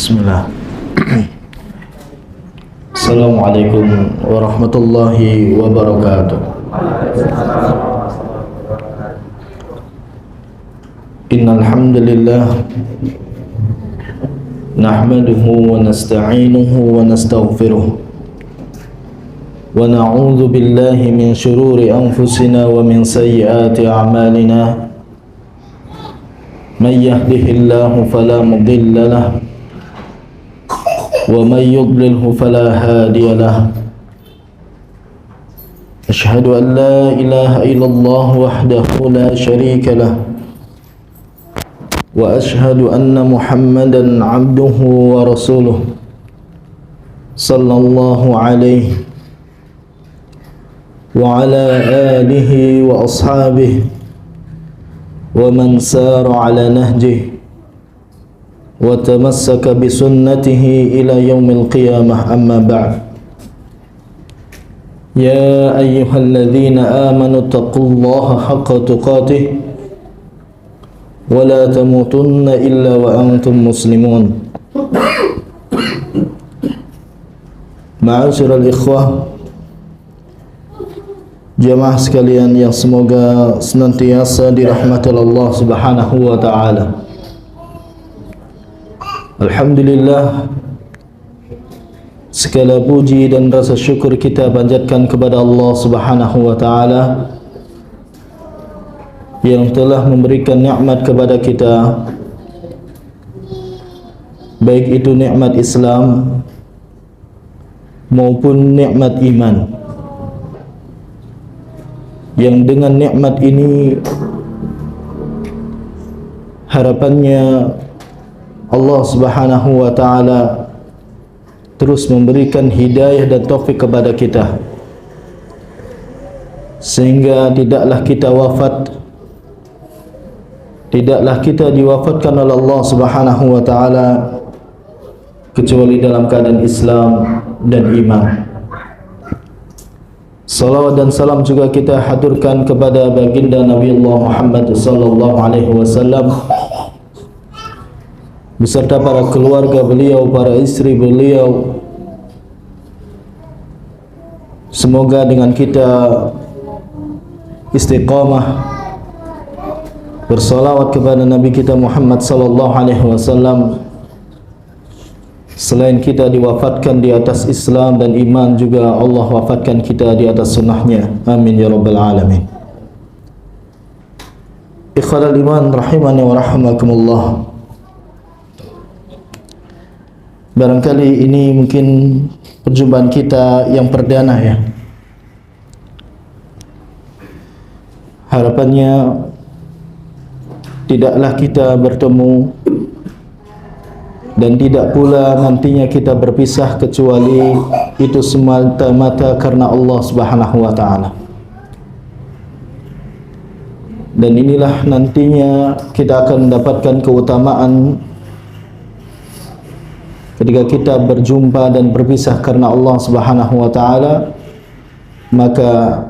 Bismillah. Assalamualaikum warahmatullahi wabarakatuh. Innal hamdalillah nahmaduhu wa nasta'inuhu wa nastaghfiruh wa na'udzu billahi min shururi anfusina wa min sayyiati a'malina. Man yahdihillahu fala mudilla lahu wa man yudlilhu fala hadiya lahu. Asyhadu an la ilaha illallah wahdahu la syarika lahu wa asyhadu anna Muhammadan abduhu wa rasuluh sallallahu alaihi wa ala alihi wa ashabihi wa man sara ala nahjihi wa tamassaka bi sunnatihi ila yaumil qiyamah, amma ba'd. Ya ayyuhalladzina amanu taqullaha haqqa tuqatih wa la tamutunna illa wa antum muslimun. Ma'asyiral ikhwah, jamaah sekalian yang semoga senantiasa dirahmati Allah Subhanahu wa taala. Alhamdulillah, segala puji dan rasa syukur kita panjatkan kepada Allah Subhanahu wa taala yang telah memberikan nikmat kepada kita, baik itu nikmat Islam maupun nikmat iman, yang dengan nikmat ini harapannya Allah Subhanahu wa taala terus memberikan hidayah dan taufik kepada kita, sehingga tidaklah kita wafat, tidaklah kita diwafatkan oleh Allah Subhanahu wa taala kecuali dalam keadaan Islam dan iman. Salawat dan salam juga kita haturkan kepada baginda Nabi Allah Muhammad sallallahu alaihi wasallam beserta para keluarga beliau, para istri beliau. Semoga dengan kita istiqamah bersalawat kepada Nabi kita Muhammad sallallahu alaihi wasallam, selain kita diwafatkan di atas Islam dan iman, juga Allah wafatkan kita di atas sunnahnya. Amin ya rabbal alamin. Ikhwal iman rahimani wa rahimakumullah. Barangkali ini mungkin perjumpaan kita yang perdana ya. Harapannya tidaklah kita bertemu dan tidak pula nantinya kita berpisah kecuali itu semata-mata karena Allah Subhanahu wa taala. Dan inilah nantinya kita akan mendapatkan keutamaan ketika kita berjumpa dan berpisah karena Allah Subhanahu wa taala, maka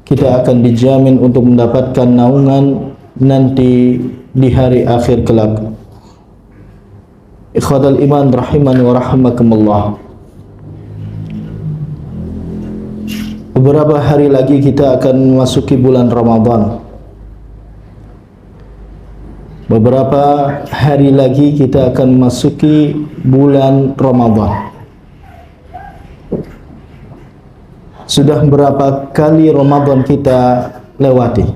kita akan dijamin untuk mendapatkan naungan nanti di hari akhir kelak. Ikhwatal iman rahimani wa rahimakumullah. Beberapa hari lagi kita akan memasuki bulan Ramadan. Beberapa hari lagi kita akan memasuki bulan Ramadan. Sudah berapa kali Ramadan kita lewati?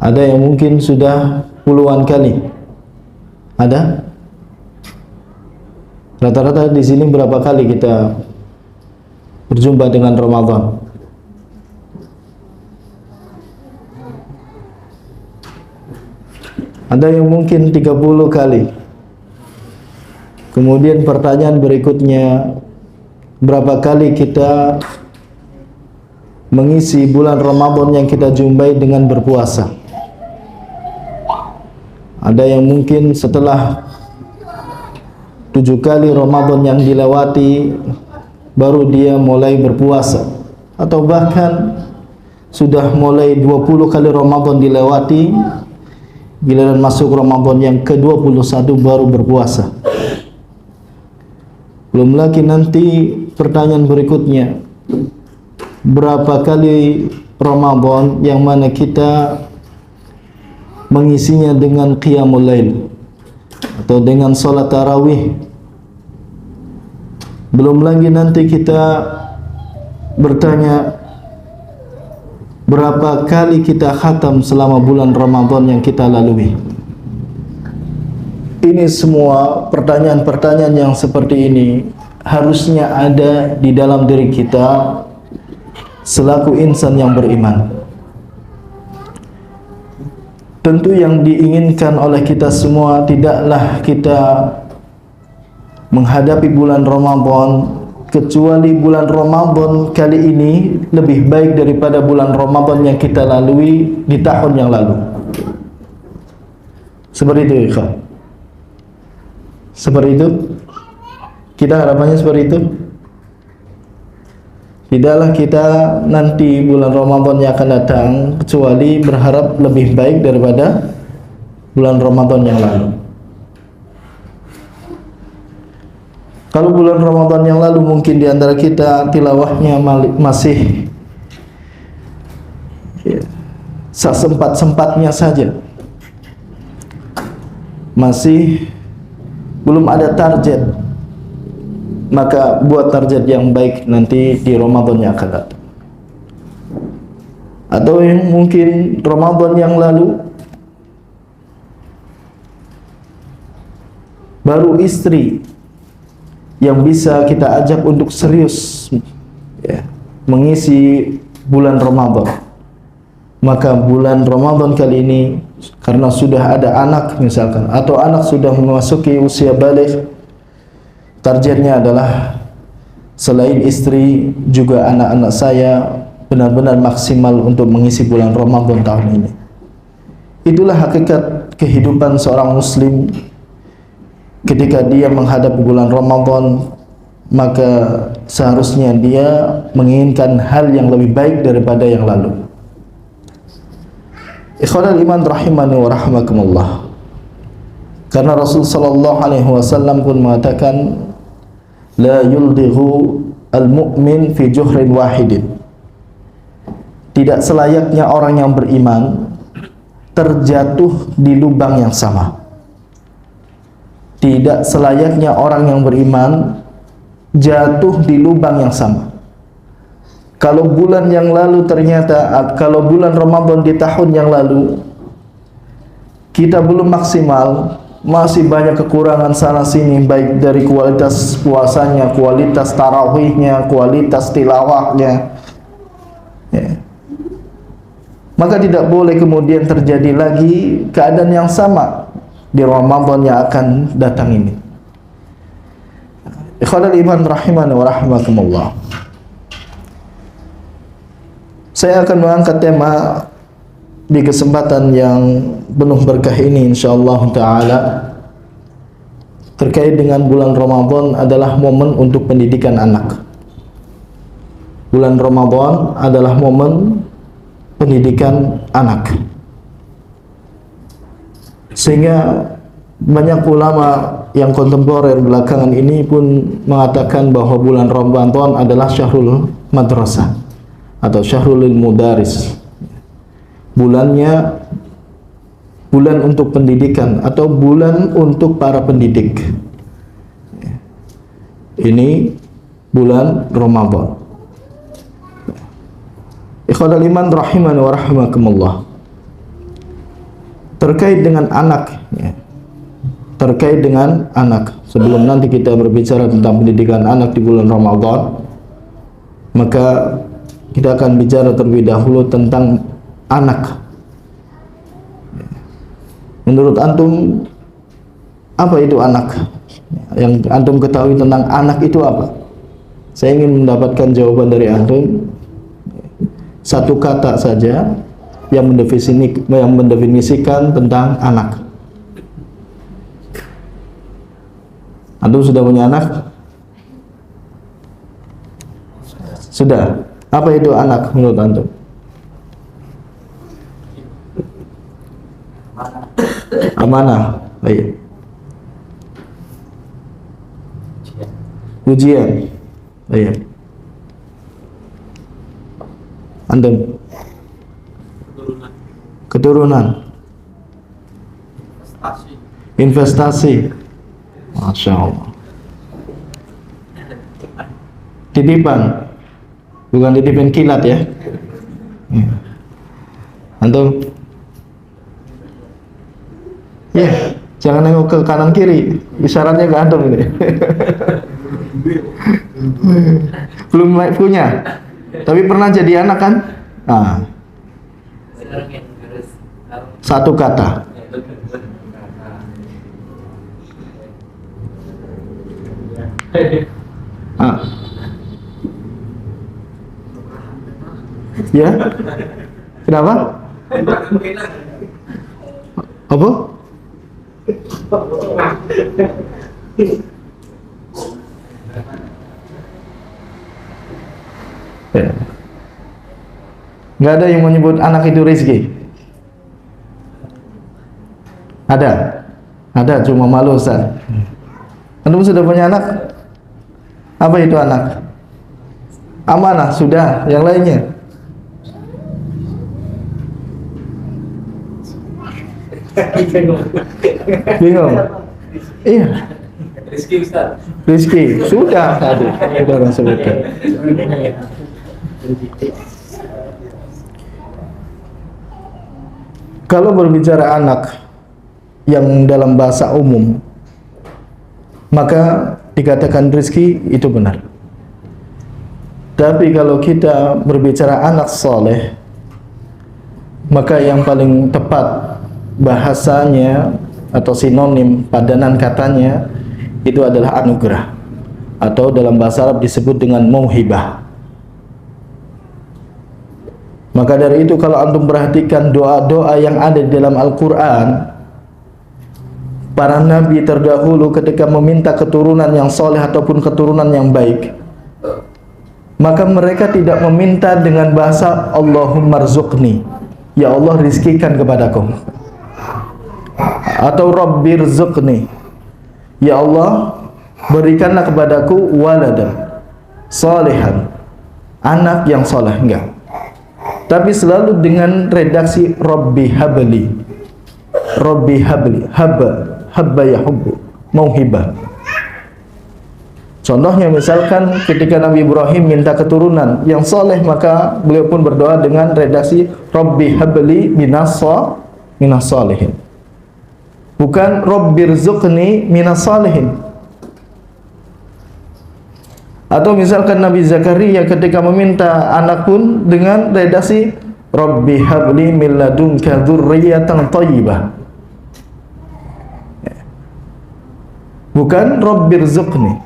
Ada yang mungkin sudah puluhan kali. Ada? Rata-rata di sini berapa kali kita berjumpa dengan Ramadan? Ada yang mungkin 30 kali. Kemudian pertanyaan berikutnya, berapa kali kita mengisi bulan Ramadan yang kita jumpai dengan berpuasa? Ada yang mungkin setelah 7 kali Ramadan yang dilewati baru dia mulai berpuasa, atau bahkan sudah mulai 20 kali Ramadan dilewati giliran masuk Ramadan yang ke-21 baru berpuasa. Belum lagi nanti pertanyaan berikutnya, berapa kali Ramadan yang mana kita mengisinya dengan qiyamul lail atau dengan salat tarawih. Belum lagi nanti kita bertanya berapa kali kita khatam selama bulan Ramadan yang kita lalui. Ini semua pertanyaan-pertanyaan yang seperti ini harusnya ada di dalam diri kita selaku insan yang beriman. Tentu yang diinginkan oleh kita semua tidaklah kita menghadapi bulan Ramadan kecuali bulan Ramadan kali ini lebih baik daripada bulan Ramadan yang kita lalui di tahun yang lalu. Seperti itu, ikhwan. Seperti itu. Kita harapannya seperti itu. Tidaklah kita nanti bulan Ramadan yang akan datang kecuali berharap lebih baik daripada bulan Ramadan yang lalu. Kalau bulan Ramadan yang lalu mungkin di antara kita tilawahnya masih sesempat-sempatnya saja, masih belum ada target, maka buat target yang baik nanti di Ramadan yang akan datang. Atau yang mungkin Ramadan yang lalu baru istri yang bisa kita ajak untuk serius mengisi bulan Ramadan, maka bulan Ramadan kali ini karena sudah ada anak misalkan, atau anak sudah memasuki usia baligh, targetnya adalah selain istri juga anak-anak saya benar-benar maksimal untuk mengisi bulan Ramadan tahun ini. Itulah hakikat kehidupan seorang muslim. Ketika dia menghadapi bulan Ramadan, maka seharusnya dia menginginkan hal yang lebih baik daripada yang lalu. Ikhwanul iman rahimani wa rahimakumullah. Karena Rasul sallallahu alaihi wasallam pun mengatakan, la yuldighu al-mu'min fi juhrin wahidin. Tidak selayaknya orang yang beriman terjatuh di lubang yang sama. Tidak selayaknya orang yang beriman jatuh di lubang yang sama. Kalau bulan yang lalu ternyata, kalau bulan Ramadan di tahun yang lalu kita belum maksimal, masih banyak kekurangan sana sini, baik dari kualitas puasanya, kualitas tarawihnya, kualitas tilawahnya, maka tidak boleh kemudian terjadi lagi keadaan yang sama di Ramadan yang akan datang ini. Ikhwanul iman rahimani wa rahimakumullah. Saya akan mengangkat tema di kesempatan yang penuh berkah ini insyaallah taala terkait dengan bulan Ramadan adalah momen untuk pendidikan anak. Bulan Ramadan adalah momen pendidikan anak. Sehingga banyak ulama yang kontemporer belakangan ini pun mengatakan bahwa bulan Ramadan adalah syahrul madrasah atau syahrul mudaris. Bulannya bulan untuk pendidikan atau bulan untuk para pendidik. Ini bulan Ramadan. Ikhwanul iman rahimani wa rahimakumullah. Terkait dengan anak, terkait dengan anak. Sebelum nanti kita berbicara tentang pendidikan anak di bulan Ramadan, maka kita akan bicara terlebih dahulu tentang anak. Menurut antum, apa itu anak? Yang antum ketahui tentang anak itu apa? Saya ingin mendapatkan jawaban dari antum. Satu kata saja yang mendefinisikan tentang anak. Antum sudah punya anak? Sudah. Apa itu anak menurut antum? Amanah. Baik. Ujian. Baik. Antum. Keturunan. Investasi. Masya Allah. Titipan. Bukan titipan kilat ya. Antum. Ya, jangan nengok ke kanan kiri. Isyaratnya ke antum ini. Belum punya. Tapi pernah jadi anak kan? Nah. Satu kata. Ah. Ya? Kenapa? Apa? Ya. Nggak ada yang menyebut anak itu rezeki. Ada? Ada, cuma malu Ustaz. Antum sudah punya anak? Apa itu anak? Amanah, sudah. Yang lainnya? Bingung? Iya. Rizki Ustaz. Rizki, sudah tadi. Sudah orang sebutkan. Kalau berbicara anak yang dalam bahasa umum, maka dikatakan rizki itu benar. Tapi kalau kita berbicara anak soleh, maka yang paling tepat bahasanya atau sinonim padanan katanya itu adalah anugerah, atau dalam bahasa Arab disebut dengan mauhibah. Maka dari itu kalau antum perhatikan doa-doa yang ada di dalam Al-Quran, para nabi terdahulu ketika meminta keturunan yang soleh ataupun keturunan yang baik, maka mereka tidak meminta dengan bahasa Allahumma rzuqni, ya Allah rizkikan kepadaku, atau Rabbir rzuqni, ya Allah berikanlah kepadaku waladan salihan, anak yang soleh. Enggak, tapi selalu dengan redaksi Rabbi habli, Rabbi habli, habba yahubbu, mauhibah. Contohnya misalkan ketika Nabi Ibrahim minta keturunan yang soleh, maka beliau pun berdoa dengan redaksi Rabbi habli minas salihin, bukan Rabbir rzuqni minas salihin. Atau misalkan Nabi Zakaria ketika meminta anak pun dengan redaksi Rabbi habli min ladunka dzurriyyatan thayyibah, bukan Rabbir rzuqni.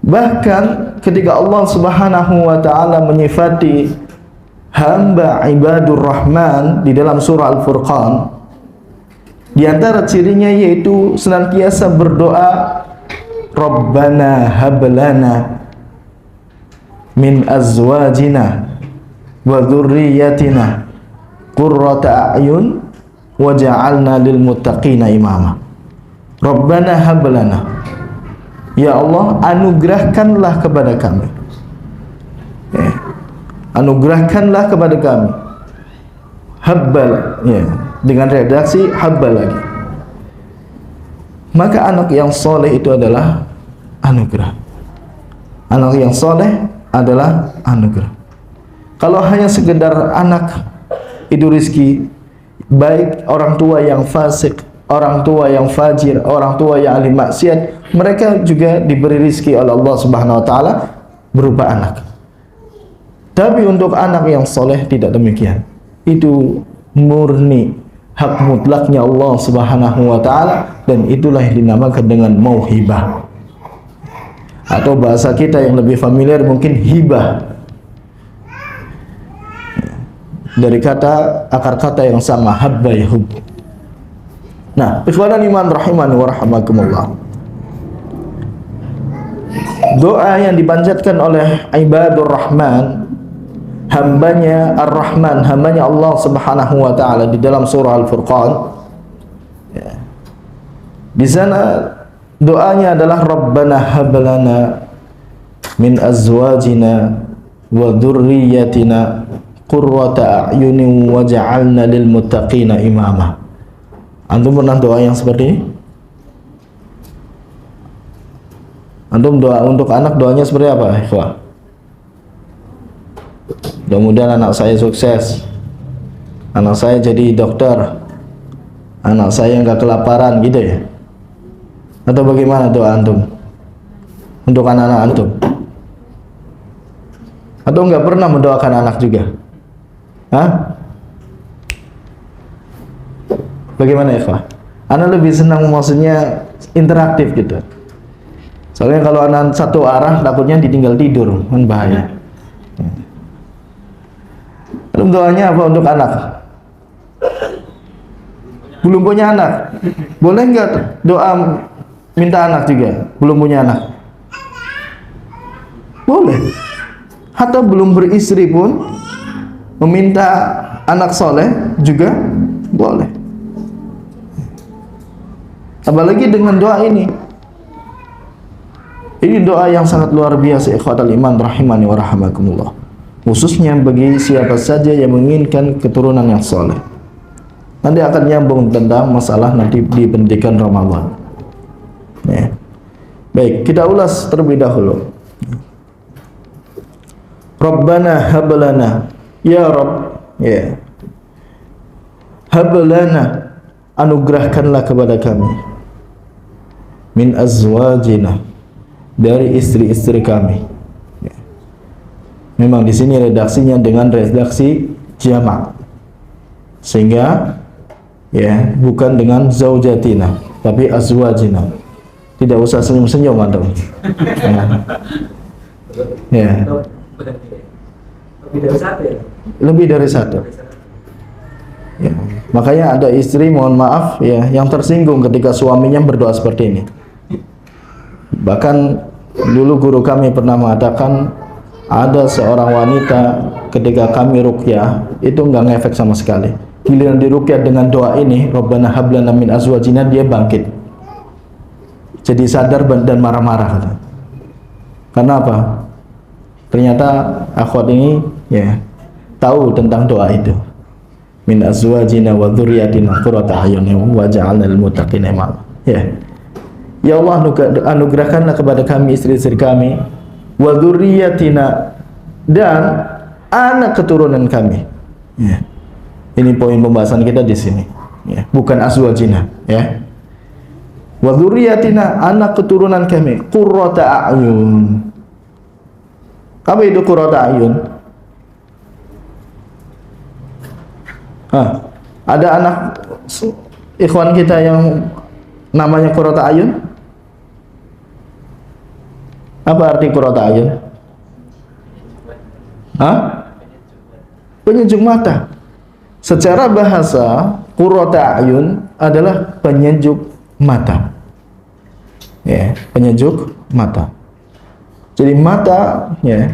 Bahkan ketika Allah Subhanahu wa taala menyifati hamba ibadur rahman di dalam surah Al-Furqan, di antara cirinya yaitu senantiasa berdoa Rabbana hablana min azwajina wa dzurriyyatina qurrata a'yun waj'alna lil muttaqina imama. Rabbana hablana, ya Allah anugerahkanlah kepada kami, anugerahkanlah kepada kami, habbal, ya, dengan redaksi habbal lagi. Maka anak yang soleh itu adalah anugerah. Anak yang soleh adalah anugerah. Kalau hanya sekedar anak itu rizki, baik orang tua yang fasik, orang tua yang fajir, orang tua yang ahli maksiat, mereka juga diberi rizki oleh Allah Subhanahu wa taala berupa anak. Tapi untuk anak yang soleh tidak demikian. Itu murni hak mutlaknya Allah Subhanahu wa taala, dan itulah yang dinamakan dengan mauhibah. Atau bahasa kita yang lebih familiar mungkin hibah. Dari kata akar kata yang sama, habba yahub. Nah, ikhwanan iman rahimani wa rahimakumullah. Doa yang dipanjatkan oleh ibadur rahman hambanya Ar-Rahman, hambanya Allah Subhanahu wa taala di dalam surah Al-Furqan. Ya. Di sana doanya adalah Rabbana hablana min azwajina wa dzurriyyatina qurrata a'yunin waj'alna lil muttaqina imama. Antum pernah doa yang seperti ini? Antum doa untuk anak, doanya seperti apa, ikhwah? Mudah-mudahan anak saya sukses, anak saya jadi dokter, anak saya nggak kelaparan, gitu ya? Atau bagaimana doa antum untuk anak-anak antum? Atau nggak pernah mendoakan anak juga? Hah? Bagaimana ikhwah? Anak lebih senang, maksudnya interaktif gitu. Soalnya kalau anak satu arah takutnya ditinggal tidur, kan bahaya. Lalu doanya apa untuk anak? Belum punya anak, boleh nggak doa minta anak juga? Belum punya anak, boleh. Atau belum beristri pun meminta anak soleh juga boleh. Apalagi dengan doa ini. Ini doa yang sangat luar biasa, ikhwatal iman rahimani wa rahimakumullah. Khususnya bagi siapa saja yang menginginkan keturunan yang soleh. Nanti akan nyambung tentang masalah nanti di pendidikan Ramadan. Ya. Baik, kita ulas terlebih dahulu. Rabbana hablana, ya Rabb, ya. Hablana, anugerahkanlah kepada kami min azwajina, dari istri-istri kami. Ya. Memang di sini redaksinya dengan redaksi jamak, sehingga ya bukan dengan zaujatina, tapi azwajina. Tidak usah senyum-senyum antum. Ya. Lebih dari satu ya? Lebih dari satu. Ya. Makanya ada istri, mohon maaf ya, yang tersinggung ketika suaminya berdoa seperti ini. Bahkan dulu guru kami pernah mengatakan ada seorang wanita ketika kami ruqyah itu nggak ngefek sama sekali. Giliran diruqyah dengan doa ini, Rabbana hablana min azwajina, dia bangkit. Jadi sadar dan marah-marah. Karena apa? Ternyata akhwat ini ya tahu tentang doa itu. Min azwajina wa dzurriyyatina qurrata a'yunin waj'alna lil muttaqina imama. Ya. Ya Allah, anugerahkanlah kepada kami istri-istri kami, wa dzurriyyatina, dan anak keturunan kami. Ya. Ini poin pembahasan kita di sini. Ya, bukan azwajina, ya. Wa dzurriyyatina, anak keturunan kami, qurrata a'yun. Apa itu qurrata a'yun? Ada anak ikhwan kita yang namanya qurrata a'yun? Apa arti qurrata a'yun? Penyejuk mata. Secara bahasa, qurrata a'yun adalah penyejuk mata. Ya, penyejuk mata. Jadi mata, ya,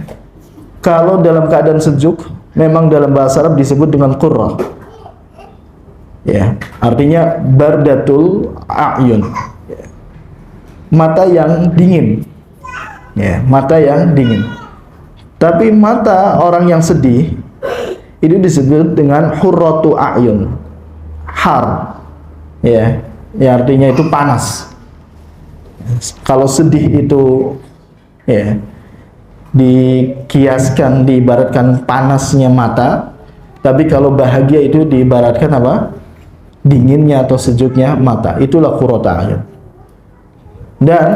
kalau dalam keadaan sejuk, memang dalam bahasa Arab disebut dengan qurrah. Ya, artinya bardatul a'yun. Ya. Mata yang dingin. Ya, mata yang dingin. Tapi mata orang yang sedih itu disebut dengan hurratu a'yun. Har. Ya, ya artinya itu panas. Kalau sedih itu ya dikiaskan, diibaratkan panasnya mata, tapi kalau bahagia itu diibaratkan apa? Dinginnya atau sejuknya mata. Itulah qurrata a'yun. Dan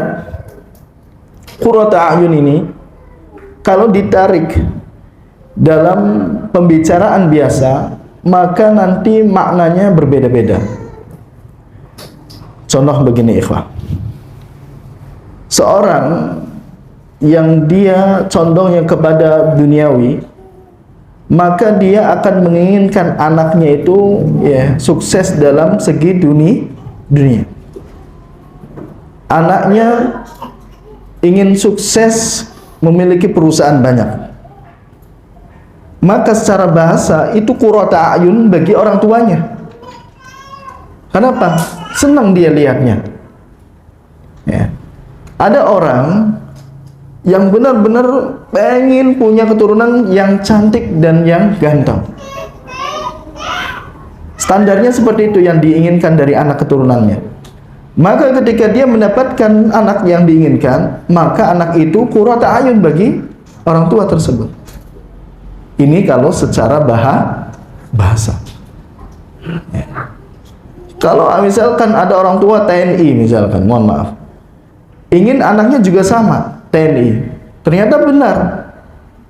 qurrata a'yun ini kalau ditarik dalam pembicaraan biasa, maka nanti maknanya berbeda-beda. Contoh begini ikhwah. Seorang yang dia condongnya kepada duniawi, maka dia akan menginginkan anaknya itu ya sukses dalam segi dunia. Anaknya ingin sukses, memiliki perusahaan banyak. maka secara bahasa itu qurrata a'yun bagi orang tuanya. Kenapa? Senang dia lihatnya. Ya. Ada orang yang benar-benar pengen punya keturunan yang cantik dan yang ganteng. Standarnya seperti itu yang diinginkan dari anak keturunannya. Maka ketika dia mendapatkan anak yang diinginkan, maka anak itu qurrata a'yun bagi orang tua tersebut. Ini kalau secara bahasa. Ya. Kalau misalkan ada orang tua TNI misalkan, mohon maaf, ingin anaknya juga sama TNI, ternyata benar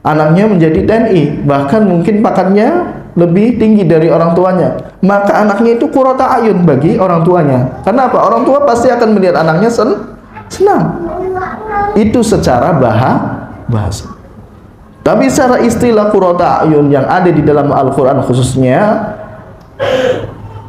anaknya menjadi TNI, bahkan mungkin pangkatnya lebih tinggi dari orang tuanya, maka anaknya itu qurrata a'yun bagi orang tuanya. Kenapa? Orang tua pasti akan melihat anaknya senang. Itu secara bahasa. Tapi secara istilah qurrata a'yun yang ada di dalam Al-Quran khususnya,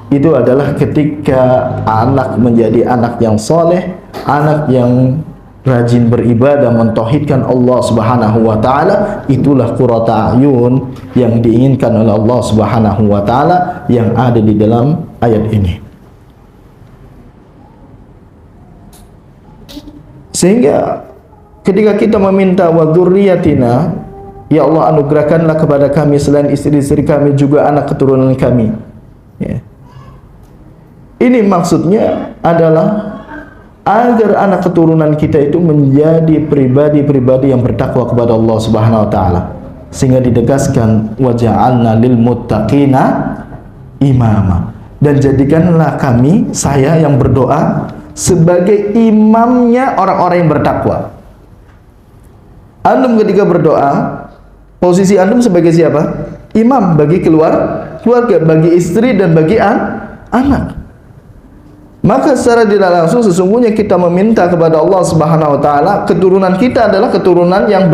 itu adalah ketika anak menjadi anak yang soleh, anak yang rajin beribadah, mentauhidkan Allah Subhanahu wa taala. Itulah qurrata a'yun yang diinginkan oleh Allah Subhanahu wa taala yang ada di dalam ayat ini. Sehingga ketika kita meminta wa dzurriyyatina, ya Allah anugerahkanlah kepada kami selain istri-istri kami juga anak keturunan kami. Ya. Ini maksudnya adalah agar anak keturunan kita itu menjadi pribadi-pribadi yang bertakwa kepada Allah Subhanahu wa taala. Sehingga ditegaskan wa ja'alna lil muttaqina imama. Dan jadikanlah kami, saya yang berdoa sebagai imamnya orang-orang yang bertakwa. Antum ketika berdoa, posisi antum sebagai siapa? Imam bagi keluarga, bagi istri dan bagi anak. Maka secara tidak langsung sesungguhnya kita meminta kepada Allah Subhanahu wa taala keturunan kita adalah keturunan yang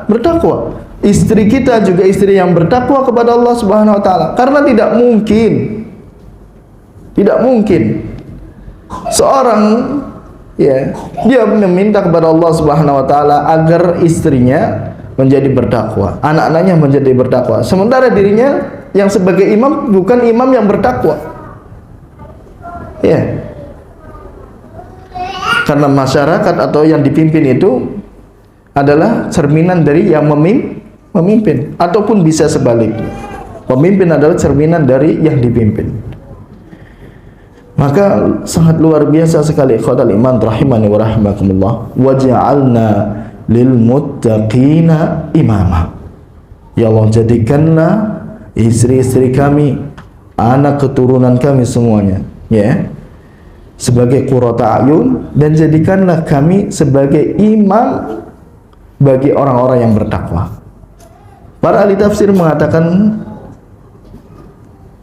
bertakwa. Istri kita juga istri yang bertakwa kepada Allah Subhanahu wa taala. Karena tidak mungkin seorang ya dia meminta kepada Allah Subhanahu wa taala agar istrinya menjadi bertakwa, anak-anaknya menjadi bertakwa, sementara dirinya yang sebagai imam bukan imam yang bertakwa. Ya. Karena masyarakat atau yang dipimpin itu adalah cerminan dari yang memimpin, ataupun bisa sebaliknya. Pemimpin adalah cerminan dari yang dipimpin. Maka sangat luar biasa sekali ikhwatal iman rahimani wa rahimakumullah. Wa ja'alna lil muttaqina imama. Ya Allah, jadikanlah istri-istri kami, anak keturunan kami semuanya, ya, sebagai qurrata a'yun, dan jadikanlah kami sebagai imam bagi orang-orang yang bertakwa. Para ahli tafsir mengatakan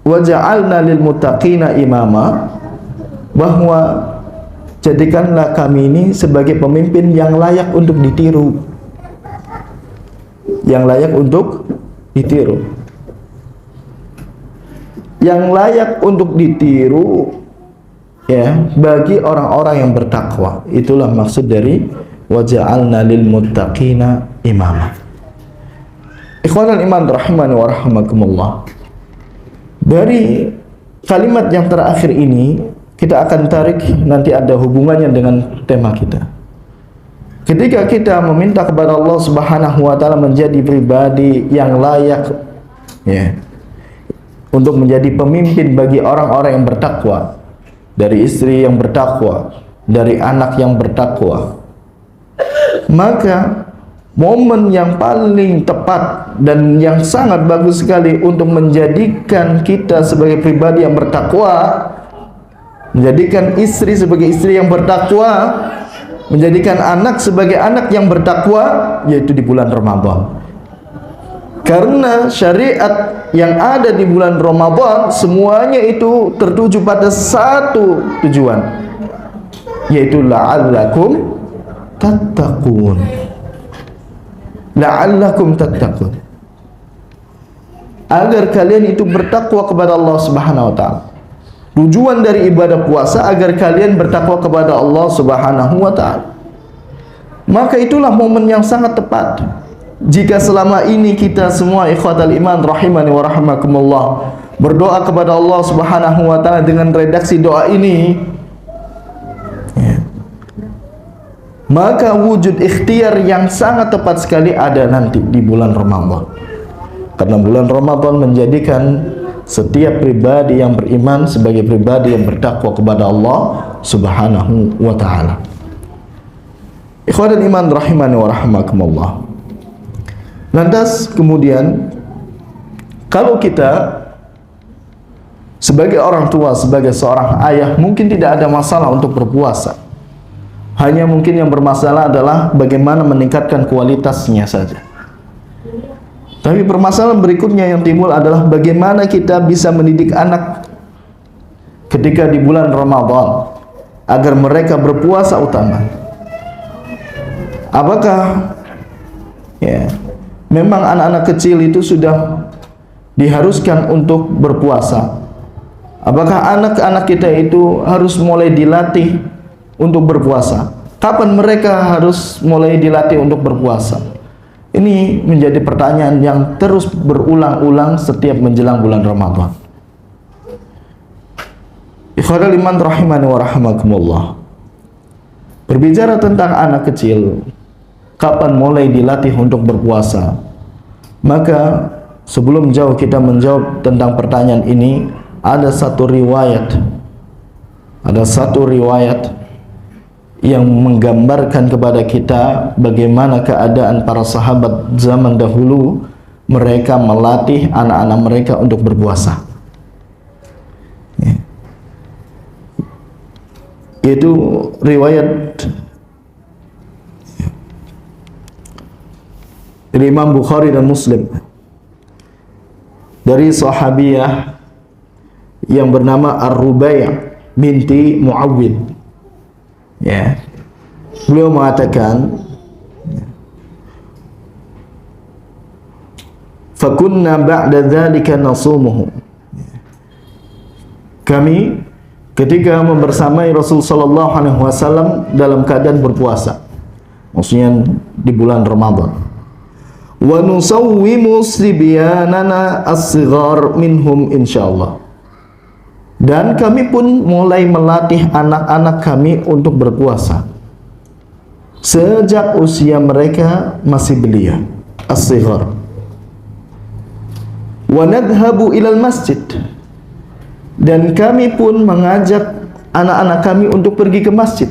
wa ja'alna lil muttaqina imama, bahwa jadikanlah kami ini sebagai pemimpin yang layak untuk ditiru, yang layak untuk ditiru, yang layak untuk ditiru, ya, bagi orang-orang yang bertakwa. Itulah maksud dari wa ja'alna lil muttaqina imama. Ikhwanul iman rahimani wa rahimakumullah. Dari kalimat yang terakhir ini kita akan tarik, nanti ada hubungannya dengan tema kita. Ketika kita meminta kepada Allah Subhanahu wa taala menjadi pribadi yang layak, ya, untuk menjadi pemimpin bagi orang-orang yang bertakwa, dari istri yang bertakwa, dari anak yang bertakwa, maka momen yang paling tepat dan yang sangat bagus sekali untuk menjadikan kita sebagai pribadi yang bertakwa, menjadikan istri sebagai istri yang bertakwa, menjadikan anak sebagai anak yang bertakwa, yaitu di bulan Ramadan. Karena syariat yang ada di bulan Ramadan semuanya itu tertuju pada satu tujuan, yaitu la'allakum tattaqun. La'allakum tattaqun, agar kalian itu bertakwa kepada Allah Subhanahu wa taala. Tujuan dari ibadah puasa agar kalian bertakwa kepada Allah Subhanahu wa taala. Maka itulah momen yang sangat tepat jika selama ini kita semua ikhwatal iman rahimani wa rahimakumullah berdoa kepada Allah Subhanahu wa taala dengan redaksi doa ini, ya, maka wujud ikhtiar yang sangat tepat sekali ada nanti di bulan Ramadan. Karena bulan Ramadan menjadikan setiap pribadi yang beriman sebagai pribadi yang bertakwa kepada Allah Subhanahu wa taala. Ikhwatul iman rahimani wa rahimakumullah. Lantas kemudian kalau kita sebagai orang tua, sebagai seorang ayah mungkin tidak ada masalah untuk berpuasa. Hanya mungkin yang bermasalah adalah bagaimana meningkatkan kualitasnya saja. Tapi permasalahan berikutnya yang timbul adalah bagaimana kita bisa mendidik anak ketika di bulan Ramadan agar mereka berpuasa utama. Apakah ya, memang anak-anak kecil itu sudah diharuskan untuk berpuasa? Apakah anak-anak kita itu harus mulai dilatih untuk berpuasa? Kapan mereka harus mulai dilatih untuk berpuasa? Ini menjadi pertanyaan yang terus berulang-ulang setiap menjelang bulan Ramadan. Ikhwatul iman rahimani wa rahimakumullah. Berbicara tentang anak kecil, kapan mulai dilatih untuk berpuasa? Maka sebelum jauh kita menjawab tentang pertanyaan ini, ada satu riwayat yang menggambarkan kepada kita bagaimana keadaan para sahabat zaman dahulu. Mereka melatih anak-anak mereka untuk berpuasa, ya. Itu riwayat dari Imam Bukhari dan Muslim dari sahabiyah yang bernama Ar-Rubai' binti Muawwid, ya. Beliau mengatakan, fakunna ba'da dzalika nasumuhu. Kami ketika membersamai Rasul sallallahu alaihi wasallam dalam keadaan berpuasa, maksudnya di bulan Ramadan. Wa nusawwimu sibyanana as-sighar minhum insyaallah. Dan kami pun mulai melatih anak-anak kami untuk berpuasa sejak usia mereka masih belia, as-sighar. Wa nadhhabu ilal masjid, dan kami pun mengajak anak-anak kami untuk pergi ke masjid.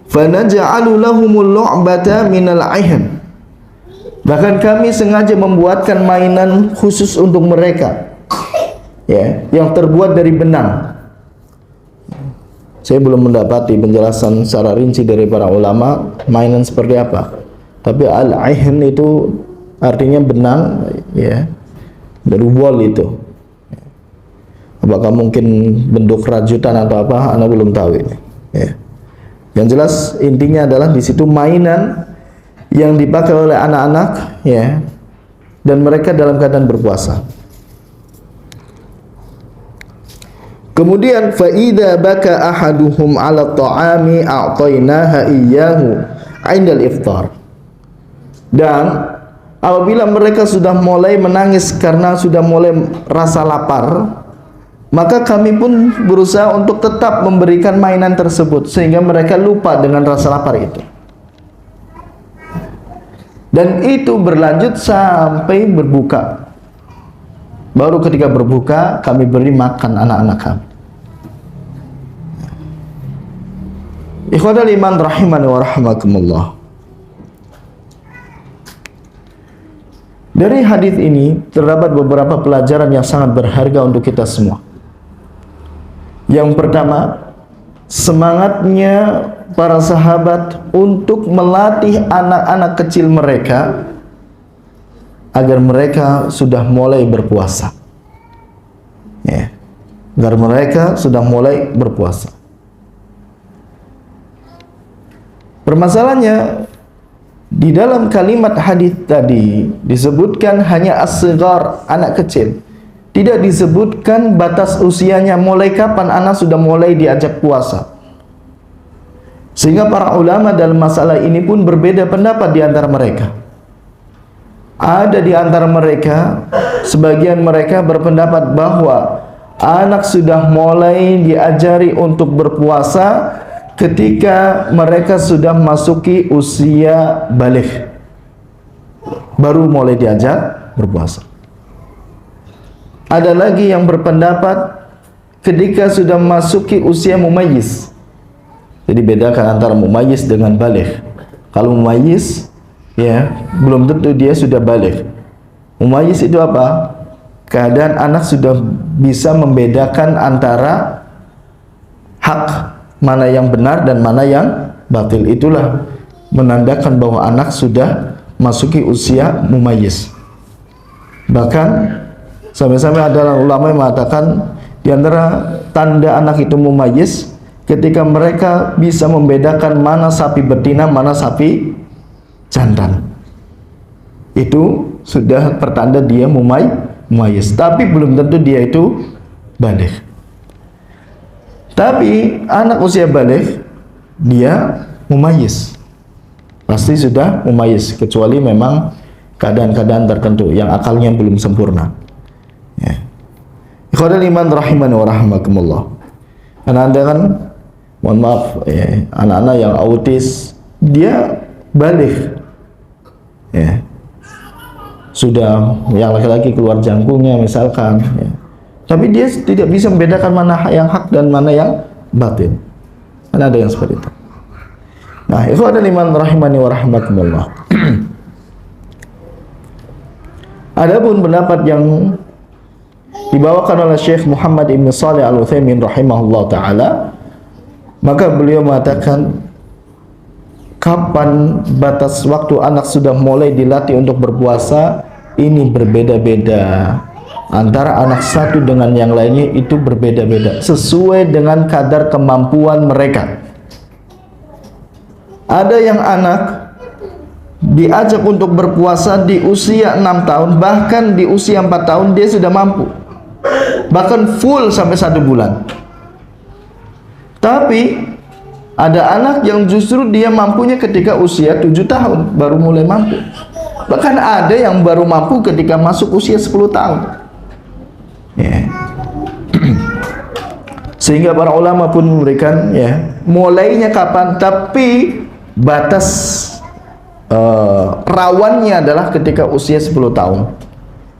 Fa naj'alu lahumul lu'bata minal 'ihn, bahkan kami sengaja membuatkan mainan khusus untuk mereka, ya, yang terbuat dari benang. Saya belum mendapati penjelasan secara rinci dari para ulama mainan seperti apa. Tapi al-'ihn itu artinya benang, ya, dari wol itu. Apakah mungkin bentuk rajutan atau apa? Anda belum tahu ini. Ya. Yang jelas intinya adalah di situ mainan yang dipakai oleh anak-anak, ya, dan mereka dalam keadaan berpuasa. Kemudian fa idza baka ahaduhum 'ala ta'ami a'tainaha iyyahu 'indal iftar. Dan apabila mereka sudah mulai menangis karena sudah mulai rasa lapar, maka kami pun berusaha untuk tetap memberikan mainan tersebut sehingga mereka lupa dengan rasa lapar itu. Dan itu berlanjut sampai berbuka. Baru ketika berbuka kami beri makan anak-anak kami. Ikhwatal iman rahimani wa rahimakumullah. Dari hadis ini terdapat beberapa pelajaran yang sangat berharga untuk kita semua. Yang pertama, semangatnya para sahabat untuk melatih anak-anak kecil mereka agar mereka sudah mulai berpuasa, ya, agar mereka sudah mulai berpuasa. Permasalahannya di dalam kalimat hadis tadi disebutkan hanya as-sighar, anak kecil. Tidak disebutkan batas usianya, mulai kapan anak sudah mulai diajak puasa. Sehingga para ulama dalam masalah ini pun berbeda pendapat di antara mereka. Ada di antara mereka, sebagian mereka berpendapat bahwa anak sudah mulai diajari untuk berpuasa ketika mereka sudah masuki usia baligh, baru mulai diajar berpuasa. Ada lagi yang berpendapat ketika sudah masuki usia mumayyiz. Jadi bedakan antara mumayyiz dengan baligh. Kalau mumayyiz, ya, belum tentu dia sudah baligh. Mumayyiz itu apa? Keadaan anak sudah bisa membedakan antara hak mana yang benar dan mana yang batil. Itulah menandakan bahwa anak sudah masuki usia mumayyiz. Bahkan sampai-sampai ada ulama yang mengatakan di antara tanda anak itu mumayyiz ketika mereka bisa membedakan mana sapi betina, mana sapi jantan. Itu sudah pertanda dia mumayyiz. Tapi belum tentu dia itu baligh. Tapi anak usia baligh dia mumayyiz. Pasti sudah mumayyiz, kecuali memang keadaan-keadaan tertentu yang akalnya belum sempurna. Ya. Ikhwanul iman rahimani wa rahimakumullah. Karena Anda kan, mohon maaf, ya, anak-anak yang autis dia baligh, ya, sudah yang laki-laki keluar jangkungnya misalkan, ya, tapi dia tidak bisa membedakan mana yang hak dan mana yang batil. Kan ada yang seperti itu. Nah, ikhwanul iman rahimani wa rahimakumullah. Adapun pendapat yang dibawakan oleh Syekh Muhammad Ibn Shalih Al-Utsaimin rahimahullah ta'ala, maka beliau mengatakan kapan batas waktu anak sudah mulai dilatih untuk berpuasa ini berbeda-beda. Antara anak satu dengan yang lainnya itu berbeda-beda sesuai dengan kadar kemampuan mereka. Ada yang anak diajak untuk berpuasa di usia 6 tahun, bahkan di usia 4 tahun dia sudah mampu, bahkan full sampai 1 bulan. Tapi ada anak yang justru dia mampunya ketika usia 7 tahun baru mulai mampu. Bahkan ada yang baru mampu ketika masuk usia 10 tahun. Ya. Sehingga para ulama pun memberikan, ya, mulainya kapan, tapi batas rawannya adalah ketika usia 10 tahun.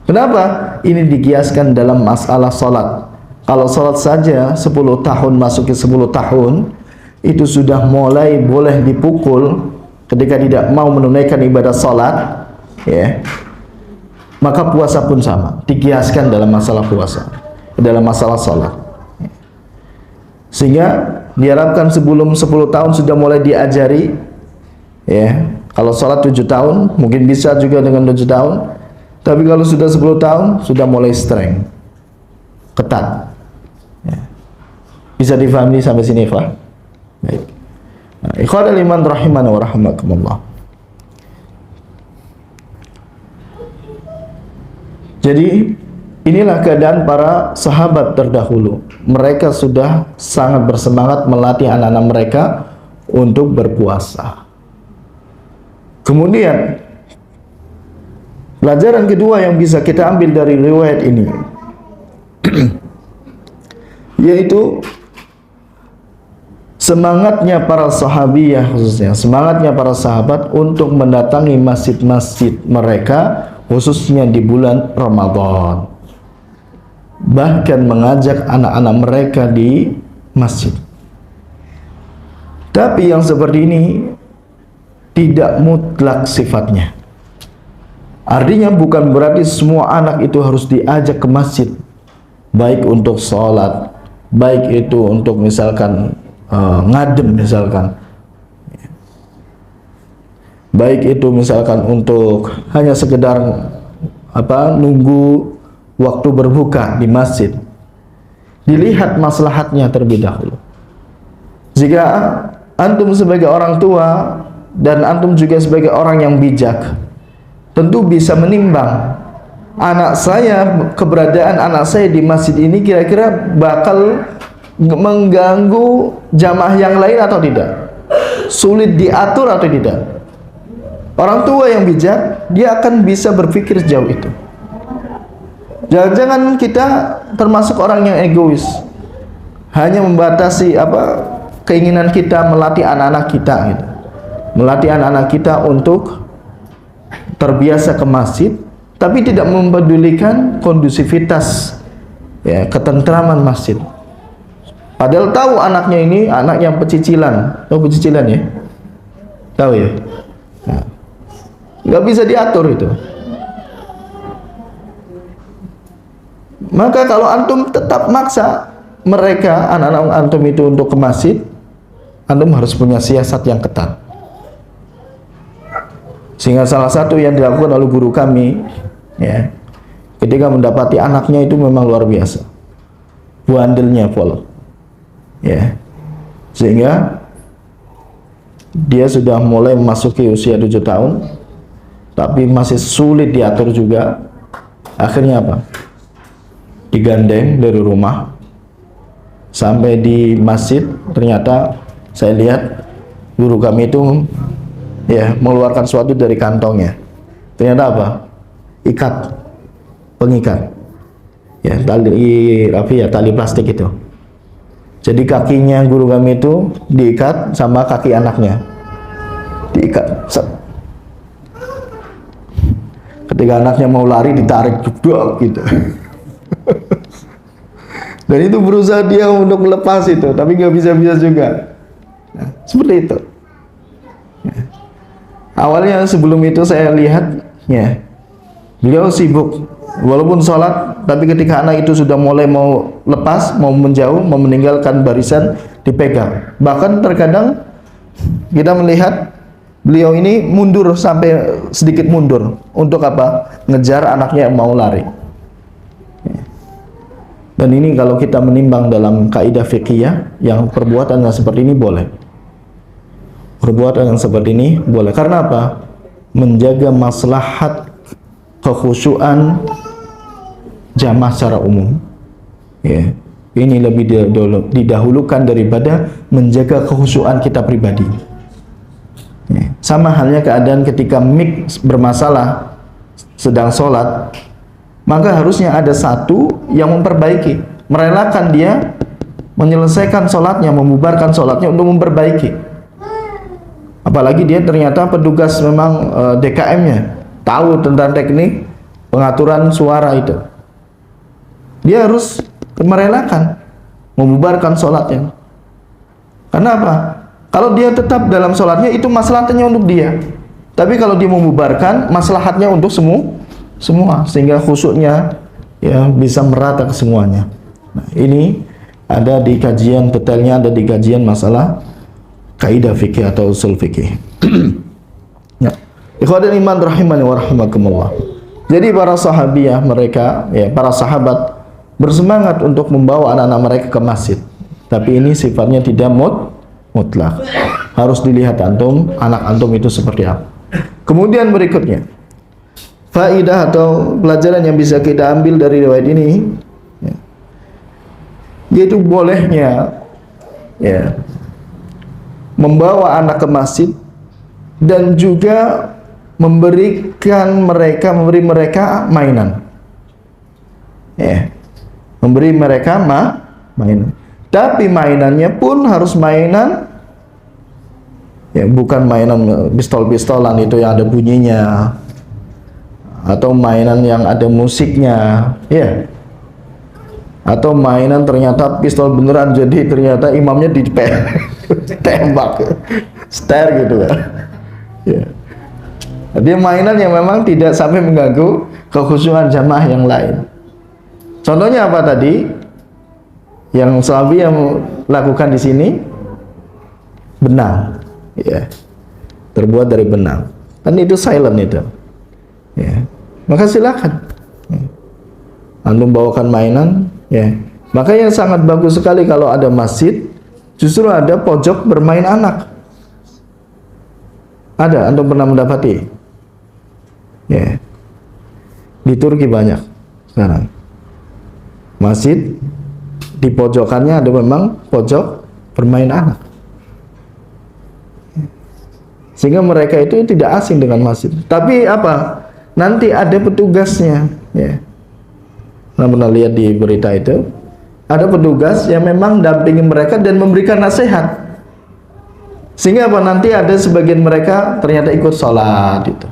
Kenapa? Ini dikiaskan dalam masalah salat. Kalau salat saja 10 tahun masuki 10 tahun itu sudah mulai boleh dipukul ketika tidak mau menunaikan ibadah salat, ya, maka puasa pun sama, dikiaskan dalam masalah puasa, dalam masalah salat. Sehingga diharapkan sebelum 10 tahun sudah mulai diajari, ya. Kalau salat 7 tahun mungkin bisa juga dengan 7 tahun. Tapi kalau sudah 10 tahun sudah mulai strength, ketat. Ya. Bisa difahami sampai sini, Pak? Baik. Nah, ikhwanul iman rahimani wa rahimakumullah. Jadi inilah keadaan para sahabat terdahulu. Mereka sudah sangat bersemangat melatih anak-anak mereka untuk berpuasa. Kemudian pelajaran kedua yang bisa kita ambil dari riwayat ini yaitu semangatnya para sahabiyah, khususnya semangatnya para sahabat untuk mendatangi masjid-masjid mereka khususnya di bulan Ramadan, bahkan mengajak anak-anak mereka di masjid. Tapi yang seperti ini tidak mutlak sifatnya. Artinya bukan berarti semua anak itu harus diajak ke masjid, baik untuk sholat, baik itu untuk misalkan ngadem misalkan, baik itu misalkan untuk hanya sekedar nunggu waktu berbuka di masjid. Dilihat maslahatnya terlebih dahulu. Jika antum sebagai orang tua dan antum juga sebagai orang yang bijak, tentu bisa menimbang keberadaan anak saya di masjid ini kira-kira bakal mengganggu jamaah yang lain atau tidak. sulit diatur atau tidak? Orang tua yang bijak, dia akan bisa berpikir sejauh itu. Jangan-jangan kita termasuk orang yang egois, hanya membatasi keinginan kita melatih anak-anak kita gitu. Melatih anak-anak kita untuk terbiasa ke masjid, tapi tidak mempedulikan kondusivitas ketentraman masjid. Padahal tahu anaknya ini anak yang pecicilan. Tahu pecicilan ya? Tahu ya? Nah, nggak bisa diatur itu. Maka kalau antum tetap maksa mereka, anak-anak antum itu untuk ke masjid, antum harus punya siasat yang ketat. Sehingga salah satu yang dilakukan oleh guru kami, ya, ketika mendapati anaknya itu memang luar biasa, bandelnya pol, ya, sehingga dia sudah mulai memasuki usia 7 tahun, tapi masih sulit diatur juga. Akhirnya apa? Digandeng dari rumah sampai di masjid. Ternyata saya lihat guru kami itu mengeluarkan sesuatu dari kantongnya. Ternyata apa? Ikat, pengikat, tali plastik itu. Jadi kakinya guru kami itu diikat sama kaki anaknya, diikat. Ketika anaknya mau lari, ditarik jedok gitu. Dan itu berusaha dia untuk melepas itu, tapi nggak bisa-bisa juga. Nah, seperti itu. Awalnya sebelum itu saya lihat, beliau sibuk, walaupun sholat, tapi ketika anak itu sudah mulai mau lepas, mau menjauh, mau meninggalkan barisan, dipegang. Bahkan terkadang kita melihat beliau ini mundur, sampai sedikit mundur. Untuk apa? Ngejar anaknya yang mau lari. Dan ini kalau kita menimbang dalam kaidah fikih, yang perbuatan yang seperti ini boleh. Perbuatan yang seperti ini boleh. Karena apa? Menjaga maslahat kekhusyuan jamaah secara umum. Ini lebih didahulukan daripada menjaga kekhusyuan kita pribadi. Sama halnya keadaan ketika mic bermasalah sedang sholat, maka harusnya ada satu yang memperbaiki, merelakan dia menyelesaikan sholatnya, membubarkan sholatnya untuk memperbaiki. Apalagi dia ternyata petugas memang DKM-nya, tahu tentang teknik pengaturan suara itu. Dia harus merelakan, membubarkan sholatnya. Karena apa? Kalau dia tetap dalam sholatnya, itu maslahatnya untuk dia. Tapi kalau dia membubarkan, maslahatnya untuk semua, sehingga khusyuknya bisa merata ke semuanya. Nah, ini ada di kajian detailnya, ada di kajian masalah kaidah fikih atau usul fikih. Ikhwatul iman rahimani wa rahimakumullah. Jadi para sahabiah mereka, para sahabat bersemangat untuk membawa anak-anak mereka ke masjid. Tapi ini sifatnya tidak mutlak. Harus dilihat anak antum itu seperti apa. Kemudian berikutnya, faidah atau pelajaran yang bisa kita ambil dari riwayat ini, yaitu bolehnya membawa anak ke masjid dan juga memberi mereka mainan. Memberi mereka mainan. Tapi mainannya pun harus mainan, bukan mainan pistol-pistolan itu yang ada bunyinya, atau mainan yang ada musiknya, atau mainan ternyata pistol beneran, jadi ternyata imamnya ditembak, star gitu kan. Dia mainan yang memang tidak sampai mengganggu kekhusyuan jamaah yang lain. Contohnya apa tadi? Yang sahabi yang lakukan di sini, benang, terbuat dari benang. Kan itu silent itu. Maka silakan. Antum bawakan mainan, Maka yang sangat bagus sekali kalau ada masjid, justru ada pojok bermain anak. Ada, antum pernah mendapati? Di Turki banyak sekarang. Masjid di pojokannya ada memang pojok bermain anak. Sehingga mereka itu tidak asing dengan masjid. Tapi apa? Nanti ada petugasnya, ya. Nah, pernah lihat di berita itu, ada petugas yang memang dampingi mereka dan memberikan nasihat. Sehingga apa? Nanti ada sebagian mereka ternyata ikut sholat itu.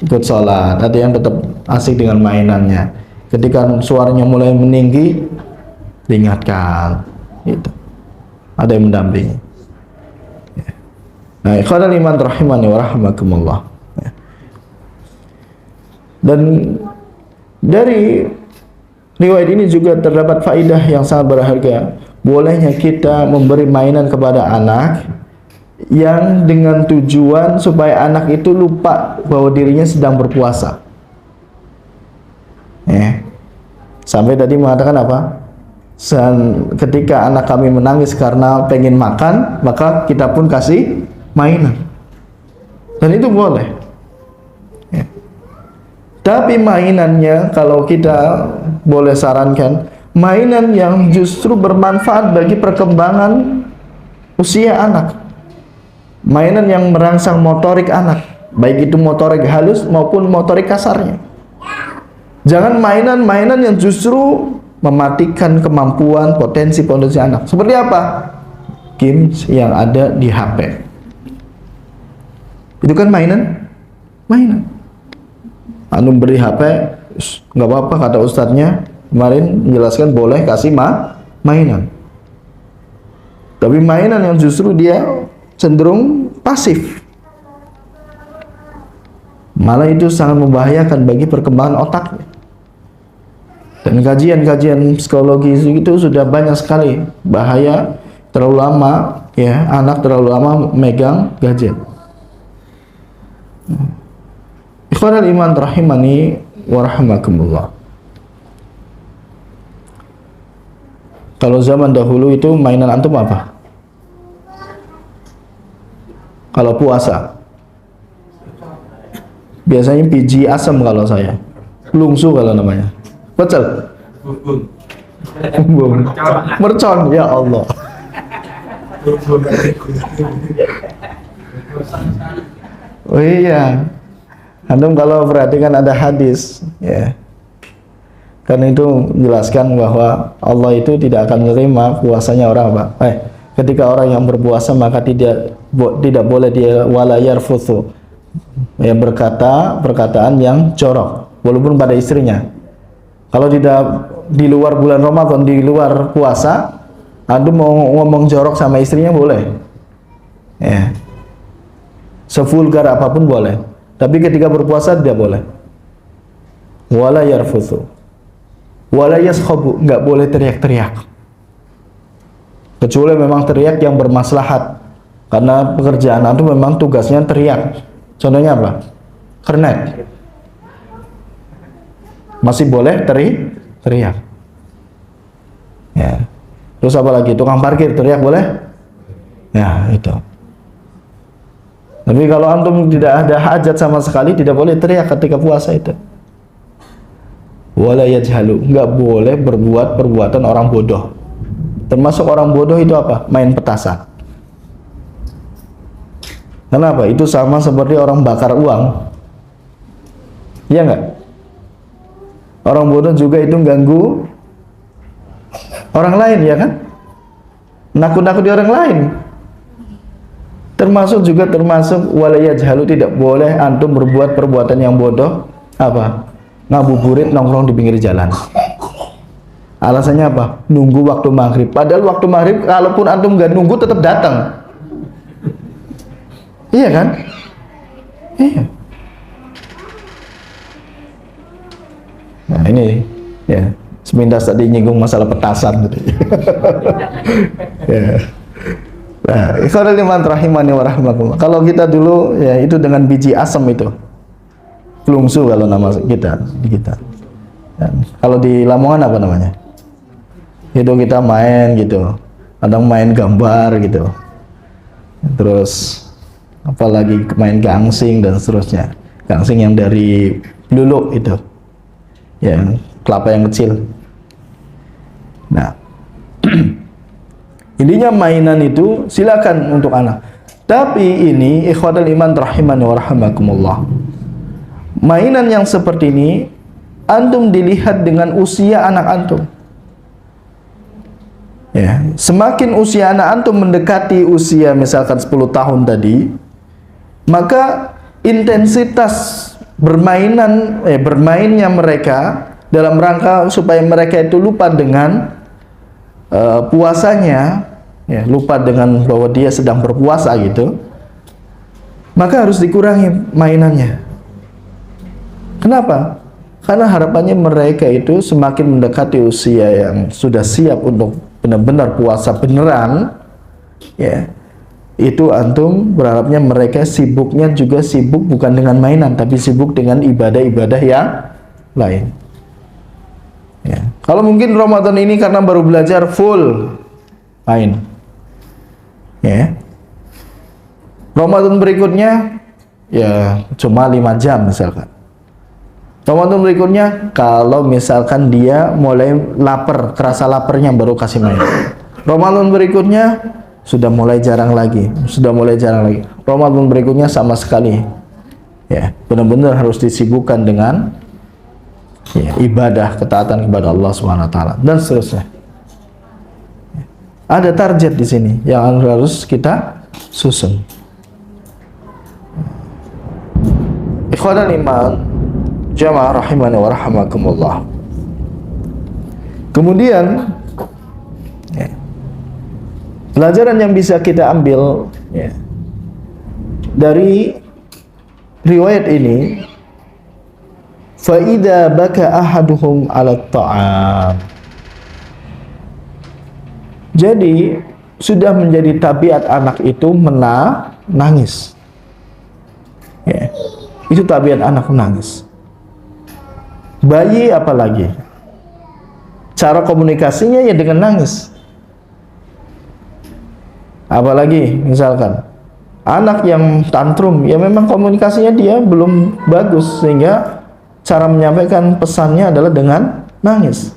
Ikut sholat, ada yang tetap asik dengan mainannya. Ketika suaranya mulai meninggi, diingatkan itu. Ada yang mendampingi. Nah, ikhwanul iman rahimani wa rahimakumullah. Dan dari riwayat ini juga terdapat faidah yang sangat berharga. Bolehnya kita memberi mainan kepada anak yang dengan tujuan supaya anak itu lupa bahwa dirinya sedang berpuasa. Sampai tadi mengatakan apa? Ketika anak kami menangis karena pengen makan, maka kita pun kasih mainan. Dan itu boleh. Tapi mainannya, kalau kita boleh sarankan, mainan yang justru bermanfaat bagi perkembangan usia anak. Mainan yang merangsang motorik anak, baik itu motorik halus maupun motorik kasarnya. Jangan mainan-mainan yang justru mematikan kemampuan potensi-potensi anak. Seperti apa? Games yang ada di HP. Itu kan mainan? Mainan. Antum beri HP, nggak apa-apa kata ustadznya kemarin menjelaskan boleh kasih mainan. Tapi mainan yang justru dia cenderung pasif, malah itu sangat membahayakan bagi perkembangan otaknya. Dan kajian-kajian psikologi itu sudah banyak sekali bahaya terlalu lama, ya, anak terlalu lama megang gadget. Ikhwanul iman rahimani wa rahimakumullah. Kalau zaman dahulu itu mainan antum apa? Kalau puasa biasanya biji asam, kalau saya lungsu kalau namanya, pecel, mercon, ya Allah. Oh iya, antum kalau perhatikan ada hadis, ya, karena itu menjelaskan bahwa Allah itu tidak akan menerima puasanya orang apa? Ketika orang yang berpuasa maka tidak boleh dia wala yarfuthu, ya, berkata perkataan yang jorok walaupun pada istrinya. Kalau tidak di luar bulan Ramadan, di luar puasa, antum mau ngomong jorok sama istrinya boleh, ya, sevulgar apapun boleh. Tapi ketika berpuasa tidak boleh. Wala yarfuthu wala yaskhabu, nggak boleh teriak-teriak. Kecuali memang teriak yang bermaslahat, karena pekerjaan itu memang tugasnya teriak. Contohnya apa? Kernet, masih boleh teriak. Ya. Terus apa lagi? Tukang parkir teriak boleh? Ya, itu. Tapi kalau antum tidak ada hajat sama sekali, tidak boleh teriak ketika puasa itu. Wala yajhalu, nggak boleh berbuat perbuatan orang bodoh. Termasuk orang bodoh itu apa? Main petasan. Kenapa? Itu sama seperti orang bakar uang. Iya nggak? Orang bodoh juga itu ganggu orang lain, ya kan? Nakut-nakuti orang lain. Termasuk wala yajhalu, tidak boleh antum berbuat perbuatan yang bodoh. Apa? Ngabuburit nongkrong di pinggir jalan. Alasannya apa? Nunggu waktu maghrib. Padahal waktu maghrib, kalaupun antum nggak nunggu tetap datang. Iya kan? Iya. Nah ini, ya, sepintas tadi nyinggung masalah petasan gitu. Ya. Nah, ikhwanul iman rahimani wa rahimakumullah. Kalau kita dulu, ya, itu dengan biji asam itu, lungsu kalau nama kita di kita. Dan kalau di Lamongan apa namanya? Itu kita main gitu, kadang main gambar gitu, terus apalagi main gangsing dan seterusnya. Gangsing yang dari lulu itu, yang kelapa yang kecil. Nah, intinya mainan itu silakan untuk anak, Tapi ini ikhwatul iman rahimani wa rahimakumullah, mainan yang seperti ini antum dilihat dengan usia anak antum. Ya, semakin usia anak antum mendekati usia misalkan 10 tahun tadi, maka intensitas bermainnya mereka dalam rangka supaya mereka itu lupa dengan puasanya, ya, lupa dengan bahwa dia sedang berpuasa gitu, maka harus dikurangi mainannya. Kenapa? Karena harapannya mereka itu semakin mendekati usia yang sudah siap untuk benar-benar puasa beneran, ya, itu antum berharapnya mereka sibuknya juga sibuk bukan dengan mainan, tapi sibuk dengan ibadah-ibadah yang lain. Ya. Kalau mungkin Ramadan ini karena baru belajar full main, ya. Ramadan berikutnya ya cuma 5 jam misalkan. Ramadan berikutnya kalau misalkan dia mulai lapar, kerasa laparnya baru kasih main. Ramadan berikutnya sudah mulai jarang lagi. Ramadan berikutnya sama sekali, ya, benar-benar harus disibukkan dengan, ya, ibadah, ketaatan kepada Allah SWT dan seterusnya. Ada target di sini yang harus kita susun. Ikhwanul iman jamaah rahimani wa rahimakumullah. Kemudian, ya, pelajaran yang bisa kita ambil, ya, dari riwayat ini, fa idza baka ahaduhum 'ala ta'am. Jadi sudah menjadi tabiat anak itu menangis. Ya, itu tabiat anak menangis. Bayi apalagi, cara komunikasinya ya dengan nangis. Apalagi misalkan anak yang tantrum, ya memang komunikasinya dia belum bagus, sehingga cara menyampaikan pesannya adalah dengan nangis.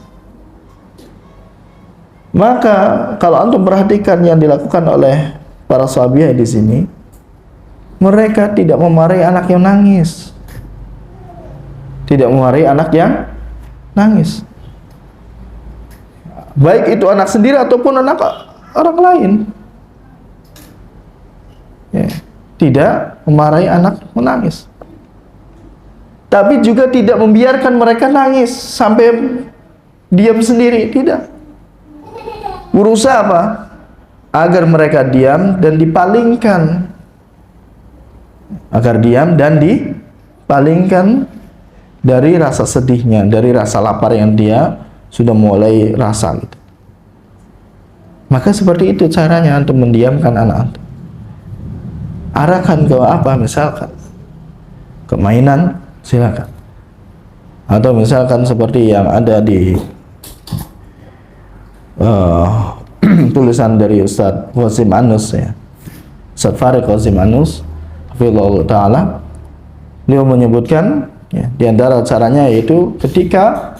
Maka kalau antum perhatikan yang dilakukan oleh para sahabiah di sini, mereka tidak memarahi anak yang nangis. Tidak memarahi anak yang nangis, baik itu anak sendiri ataupun anak orang lain, ya, tidak memarahi anak menangis. Tapi juga tidak membiarkan mereka nangis sampai diam sendiri, tidak. Berusaha apa? Agar mereka diam dan dipalingkan, dari rasa sedihnya, dari rasa lapar yang dia sudah mulai rasa gitu. Maka seperti itu caranya untuk mendiamkan anak antum. Arahkan ke apa, misalkan ke mainan, silakan. Atau misalkan seperti yang ada di tulisan dari Ustadz Qasim Anus, ya, Ustadz Farid Qasim Anus hafizahullah ta'ala, beliau menyebutkan, ya, di antara caranya yaitu ketika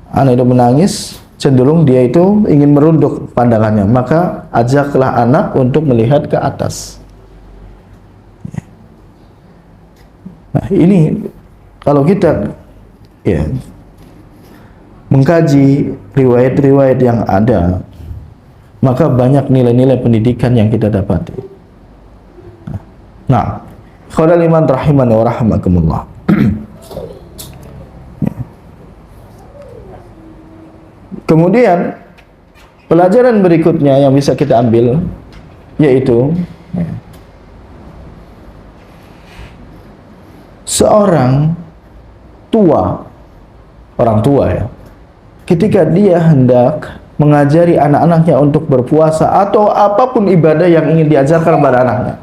anak itu menangis, cenderung dia itu ingin merunduk pandangannya, maka ajaklah anak untuk melihat ke atas. Nah, ini kalau kita, ya, mengkaji riwayat-riwayat yang ada, maka banyak nilai-nilai pendidikan yang kita dapati. Nah, khawal iman rahimani wa rahimakumullah. Kemudian pelajaran berikutnya yang bisa kita ambil yaitu, ya, seorang orang tua, ya, ketika dia hendak mengajari anak-anaknya untuk berpuasa atau apapun ibadah yang ingin diajarkan kepada anaknya,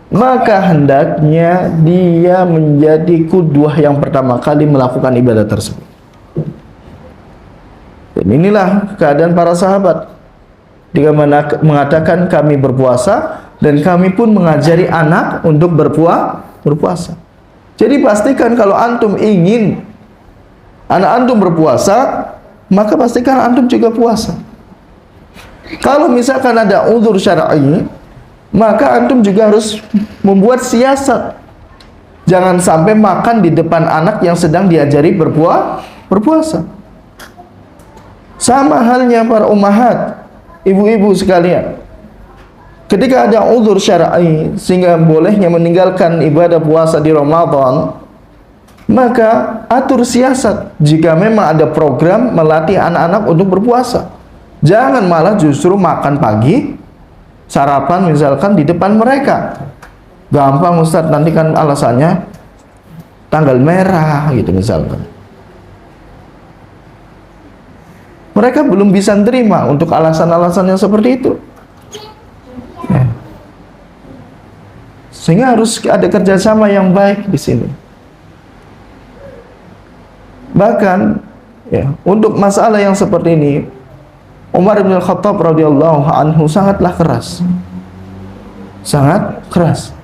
maka hendaknya dia menjadi qudwah yang pertama kali melakukan ibadah tersebut. Dan inilah keadaan para sahabat jika mengatakan kami berpuasa dan kami pun mengajari anak untuk berpuasa. Jadi pastikan kalau antum ingin anak antum berpuasa, maka pastikan antum juga puasa. Kalau misalkan ada uzur syar'i, maka antum juga harus membuat siasat. Jangan sampai makan di depan anak yang sedang diajari berpuasa. Sama halnya para ummahat, ibu-ibu sekalian. Ketika ada uzur syar'i sehingga bolehnya meninggalkan ibadah puasa di Ramadan, maka atur siasat jika memang ada program melatih anak-anak untuk berpuasa. Jangan malah justru makan pagi, sarapan misalkan di depan mereka. Gampang Ustaz, nanti kan alasannya tanggal merah gitu misalkan. Mereka belum bisa terima untuk alasan-alasan yang seperti itu. Ya. Sehingga harus ada kerjasama yang baik di sini. Bahkan ya, untuk masalah yang seperti ini, Umar bin Khattab radhiyallahu anhu sangatlah keras. Sangat keras.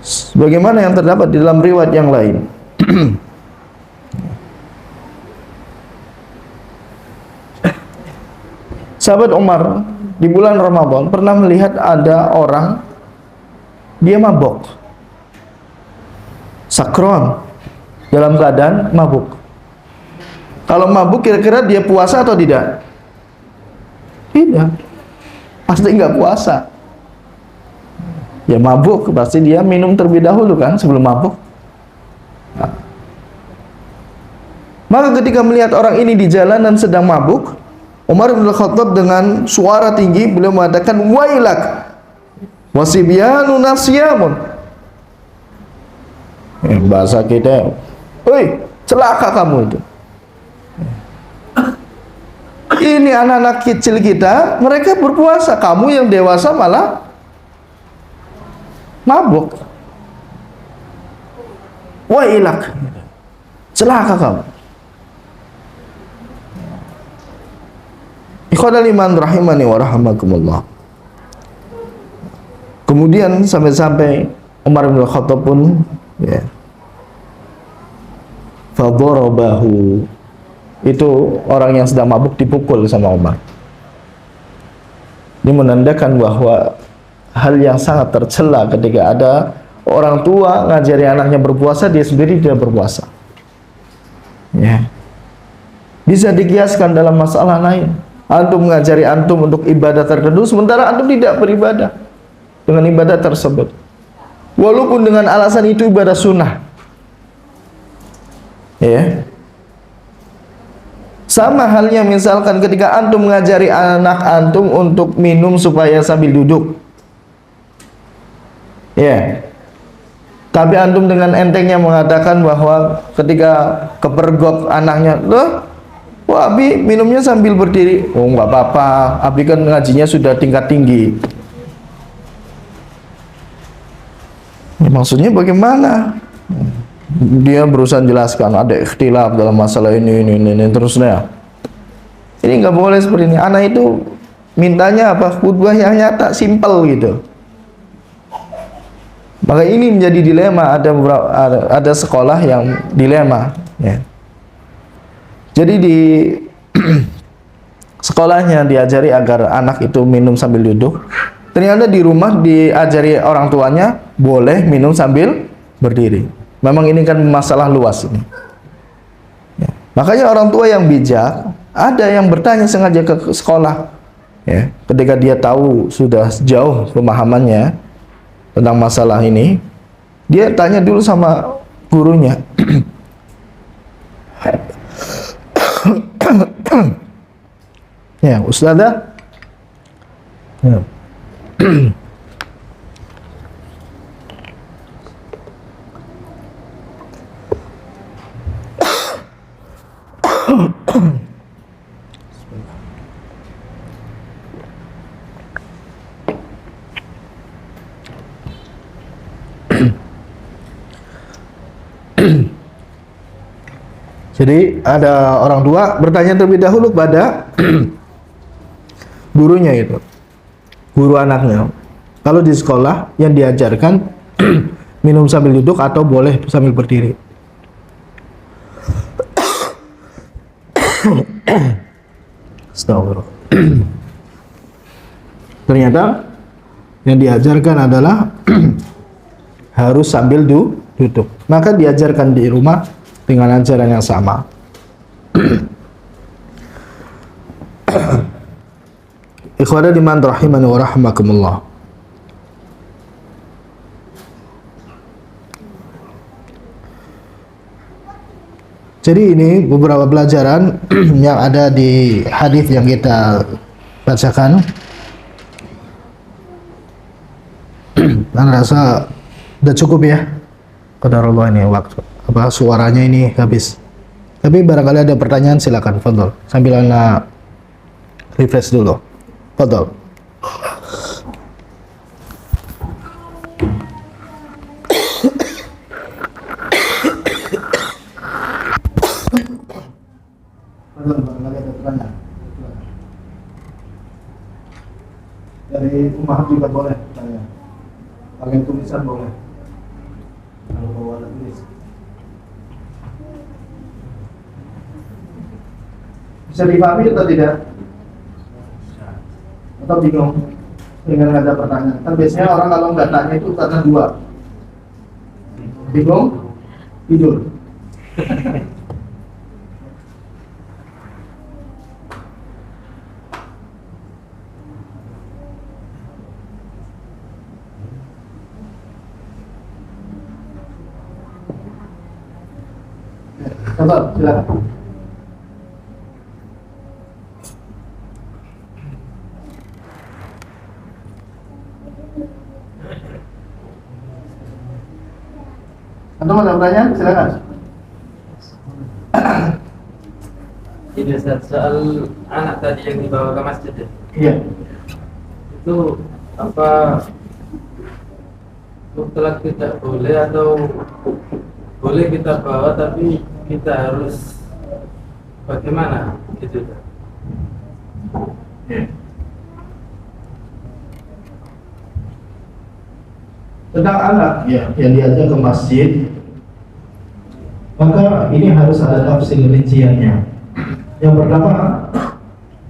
Sebagaimana yang terdapat di dalam riwayat yang lain. Sahabat Umar di bulan Ramadan pernah melihat ada orang dia mabok, sakron, dalam keadaan mabuk. Kalau mabuk kira-kira dia puasa atau tidak? Tidak, pasti nggak puasa. Ya mabuk, pasti dia minum terlebih dahulu kan sebelum mabuk. Nah. Maka ketika melihat orang ini di jalanan sedang mabuk, Umar bin Khattab dengan suara tinggi beliau mengatakan, wailak wasibyanu nasiyamun. Bahasa kita, oi, celaka kamu itu. Ini anak-anak kecil kita, mereka berpuasa, kamu yang dewasa malah mabuk. Wailak, celaka kamu. Ikhwanul iman rahimani wa rahimakumullah. Kemudian sampai-sampai Umar bin Khattab pun ya, fadarabahu, itu orang yang sedang mabuk dipukul sama Umar. Ini menandakan bahwa hal yang sangat tercela ketika ada orang tua ngajari anaknya berpuasa, dia sendiri tidak berpuasa. Ya. Bisa dikiaskan dalam masalah lain. Antum mengajari antum untuk ibadah tertentu, sementara antum tidak beribadah dengan ibadah tersebut. Walaupun dengan alasan itu ibadah sunnah. Ya. Sama halnya misalkan ketika antum mengajari anak antum untuk minum supaya sambil duduk. Ya. Tapi antum dengan entengnya mengatakan bahwa ketika kepergok anaknya, loh, wah, Abi minumnya sambil berdiri. Oh, nggak apa-apa, Abi kan ngajinya sudah tingkat tinggi. Ya, maksudnya bagaimana? Dia berusaha jelaskan ada ikhtilaf dalam masalah ini terusnya. Ini nggak boleh seperti ini. Anak itu mintanya apa? Khutbah yang nyata, simpel gitu. Maka ini menjadi dilema. Ada sekolah yang dilema. Ya. Jadi di sekolahnya diajari agar anak itu minum sambil duduk. Ternyata di rumah diajari orang tuanya boleh minum sambil berdiri. Memang ini kan masalah luas ini. Ya. Makanya orang tua yang bijak, ada yang bertanya sengaja ke sekolah. Ya. Ketika dia tahu sudah jauh pemahamannya tentang masalah ini, dia tanya dulu sama gurunya. Ya, Ustazah. Ya. Jadi ada orang tua bertanya terlebih dahulu pada gurunya itu, guru anaknya. Kalau di sekolah yang diajarkan minum sambil duduk atau boleh sambil berdiri. Astagfirullah. Ternyata Yang diajarkan adalah harus sambil duduk. Maka diajarkan di rumah dengan ajaran yang sama. Ikhwana diman rahimani wa rahimakumullah. Jadi ini beberapa pelajaran yang ada di hadis yang kita bacakan. Anda rasa udah cukup ya? Qadarullah ini waktu suaranya ini habis. Tapi barangkali ada pertanyaan, silakan, fadhol. Sambil Anda refresh dulu. Fadhol. Dari rumah juga boleh tanya. Pakai tulisan boleh. Kalau bawa tulis. Bisa dipahami atau tidak? Atau bingung? Dengan ada pertanyaan. Kan biasanya orang kalau nggak tanya itu karena dua. Bingung? Tidur. Coba, silakan. Antum ada pertanyaan? Silakan. Ini soal anak tadi yang dibawa ke masjid ya? Iya. Itu apa mutlak tidak boleh atau boleh kita bawa tapi kita harus bagaimana gitu? Iya. Tentang anak ya, yang diajak ke masjid, maka ini harus ada tafsir rinciannya. Yang pertama,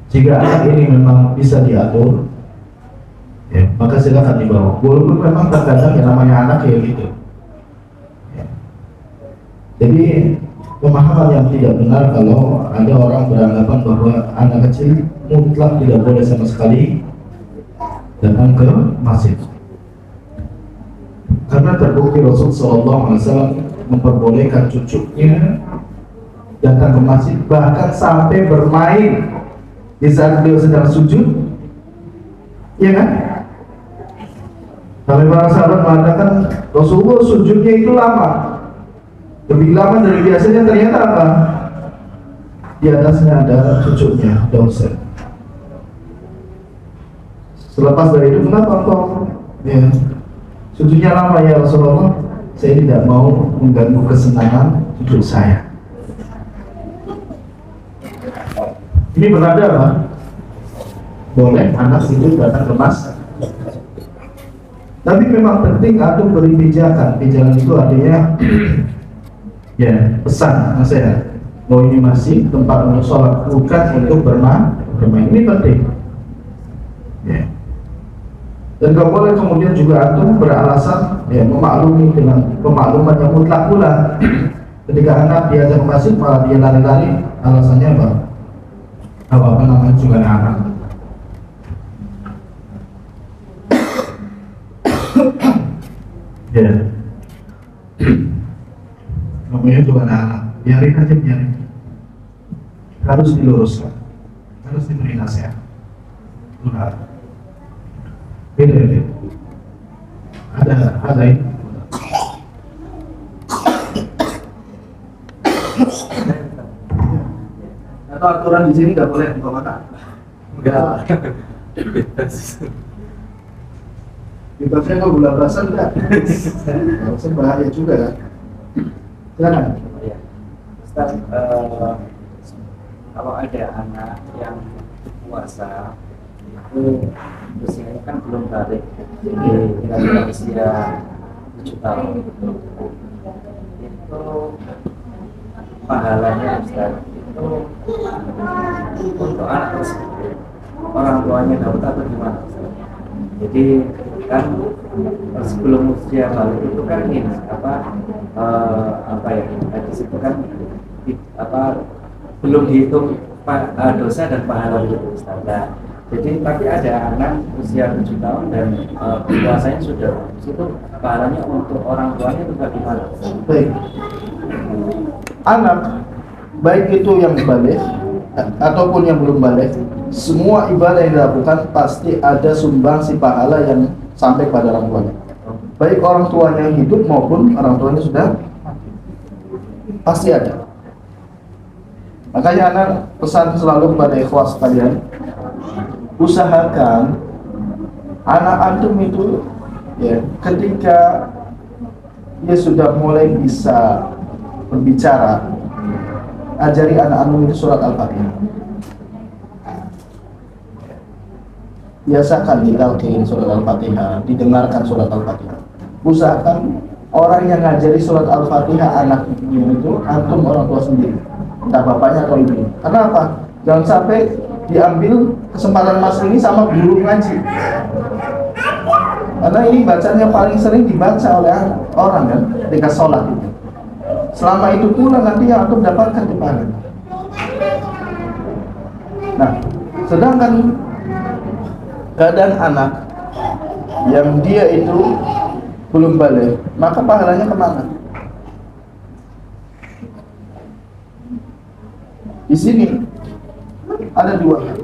jika anak ini memang bisa diatur, ya, maka silakan dibawa. Walaupun memang terkadang yang namanya anak ya gitu. Ya. Jadi pemahaman yang tidak benar kalau ada orang beranggapan bahwa anak kecil mutlak tidak boleh sama sekali datang ke masjid. Karena terbukti Rasul SAW memperbolehkan cucunya datang ke masjid, bahkan sampai bermain di saat beliau sedang sujud, ya kan? Sampai para sahabat mengatakan Rasulullah sujudnya itu lama, lebih lama dari biasanya. Ternyata apa? Di atasnya ada cucunya, Dausel. Selepas dari itu, kenapa kok ya, sujudnya lama ya Rasulullah? Saya tidak mau mengganggu kesenangan cucu saya. Ini berada apa? Boleh anak itu datang ke masjid. Tapi memang penting atau beri pijakan. Pijakan itu artinya ya pesan nasihat bahwa ini masih tempat untuk sholat, bukan untuk bermain. Ini penting. Ya. Dan kalau boleh kemudian juga antum beralasan ya memaklumi dengan pemakluman yang mutlak pula. Ketika anak diajak ke masjid malah dia lari-lari, alasannya apa? Apa namanya juga anak. Ya. Namanya juga anak. Biarin aja, biarin. Harus diluruskan. Harus diberi nasihat. Benar. Beda. Ada ini. Atau aturan di sini nggak boleh dibawa makan? Enggak. Bebasnya kalau gula berasan enggak? Berasan bahaya juga kan? Silakan. Ya. Ustaz, kalau ada anak yang puasa itu usianya kan belum balik, jadi kira-kira usia 7 tahun itu pahalanya Ustaz itu untuk anak tersebut orang tuanya dapat atau gimana Ustaz? Jadi kan sebelum usia balik itu kan ini apa ya disitu kan belum dihitung dosa dan pahala itu Ustaz. Nah, jadi tapi ada anak usia 7 tahun dan puasanya sudah itu pahalanya untuk orang tuanya itu bagaimana? Baik. Anak baik itu yang balik ataupun yang belum balik, semua ibadah yang dilakukan pasti ada sumbangsi pahala yang sampai pada orang tuanya. Baik orang tuanya yang hidup maupun orang tuanya sudah pasti ada. Makanya anak pesan selalu kepada ikhwas sekalian, usahakan anak antum itu ya ketika dia sudah mulai bisa berbicara, ajari anak antum itu surat Al-Fatihah. Biasakan ditalkin surat Al-Fatihah, didengarkan surat Al-Fatihah. Usahakan orang yang ngajari surat Al-Fatihah anaknya itu antum orang tua sendiri, entah bapaknya atau ibunya. Kenapa? Jangan sampai diambil kesempatan mas ini sama guru ngaji, karena ini bacaan yang paling sering dibaca oleh orang kan ketika sholat itu. Selama itu pula nanti yang antum dapatkan di pahala. Nah, sedangkan keadaan anak yang dia itu belum balik, maka pahalanya kemana? Di sini ada dua hal.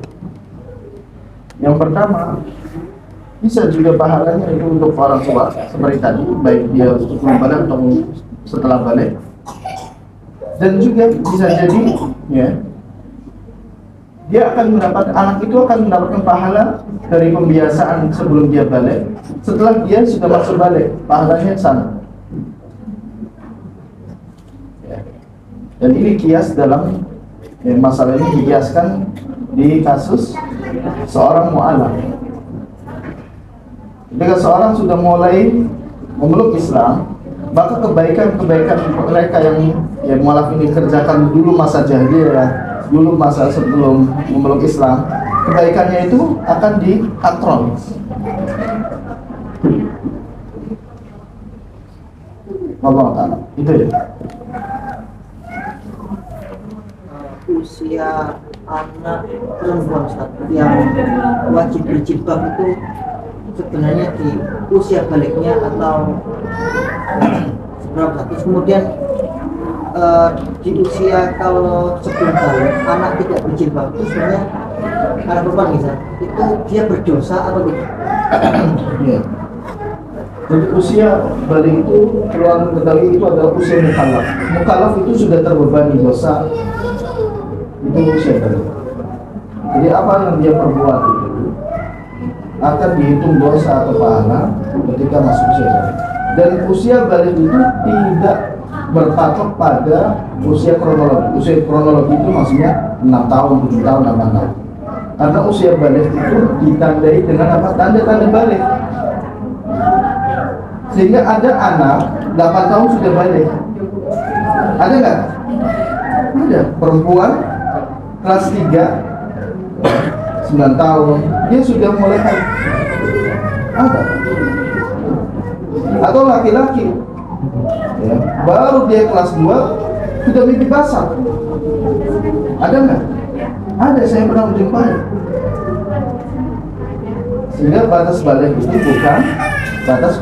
Yang pertama, bisa juga pahalanya itu untuk orang tua seperti tadi, baik dia sebelum balik atau setelah balik. Dan juga bisa jadi ya, dia akan mendapat, anak itu akan mendapatkan pahala dari pembiasaan sebelum dia balik. Setelah dia sudah masuk balik, pahalanya sana. Ya. Dan ini kias dalam masalah ini dikiaskan di kasus seorang mu'alaf. Ketika seorang sudah mulai memeluk Islam, maka kebaikan-kebaikan mereka yang mu'alaf ini kerjakan dulu masa jahiliyah, dulu masa sebelum memeluk Islam, kebaikannya itu akan dikatrol. Allah Ta'ala, itu ya. Usia anak perempuan yang wajib berjilbab itu sebenarnya di usia baliknya atau seberapa? Terus kemudian di usia kalau sebelum balik anak tidak berjilbab itu sebenarnya anak perempuan misalnya itu dia berdosa atau tidak? Ya. Jadi usia balik itu keluar ketahui itu adalah usia mukallaf. Mukallaf itu sudah terbebani dosa, itu usia balik. Jadi apa yang dia perbuat itu akan dihitung dosa atau pahala ketika masuk usia balik. Dan usia balik itu tidak berpatok pada usia kronologi. Usia kronologi itu maksudnya 6 tahun, 7 tahun, 8 tahun. Karena usia balik itu ditandai dengan apa? Tanda-tanda balik. Sehingga ada anak 8 tahun sudah balik. Ada nggak? Ada. Perempuan kelas 3 9 tahun dia sudah mulai haid. Ada. Atau laki-laki ya, baru dia kelas 2 sudah mimpi basah. Ada nggak? Ada, saya pernah menjumpai. Sehingga batas balik itu bukan batas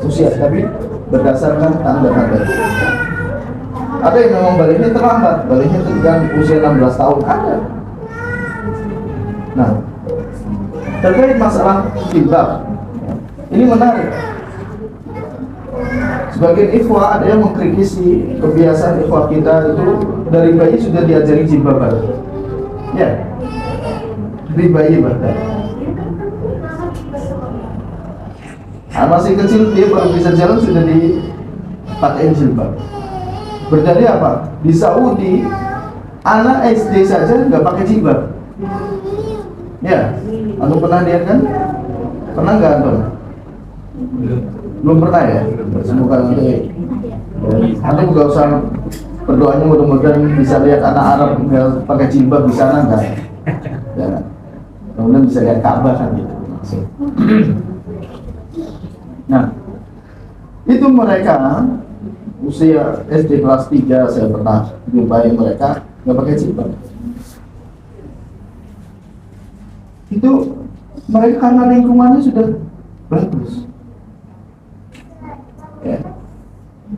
usia, tapi berdasarkan tanda-tanda. Ada yang memang baliknya terlambat, baliknya ketika usia 16 tahun ada. Nah, terkait masalah jilbab, ini menarik. Sebagian ikhwah ada yang mengkritisi kebiasaan ikhwah kita itu dari bayi sudah diajari jilbaban. Ya, dari bayi bahkan. Masih kecil dia baru bisa jalan sudah dipakai jilbab. Berdalih apa? Di Saudi anak SD saja nggak pakai jilbab. Ya, Anu pernah lihat kan? Pernah nggak Anton? Belum pernah ya? Semoga nanti Anu nggak usah berdoanya mudah-mudahan bisa lihat anak Arab nggak pakai jilbab di sana nggak? Ya, kemudian bisa lihat Ka'bah kan gitu. Nah, itu mereka usia SD kelas 3 saya pernah jumpai mereka nggak pakai jilbab. Itu mereka karena lingkungannya sudah bagus. Ya.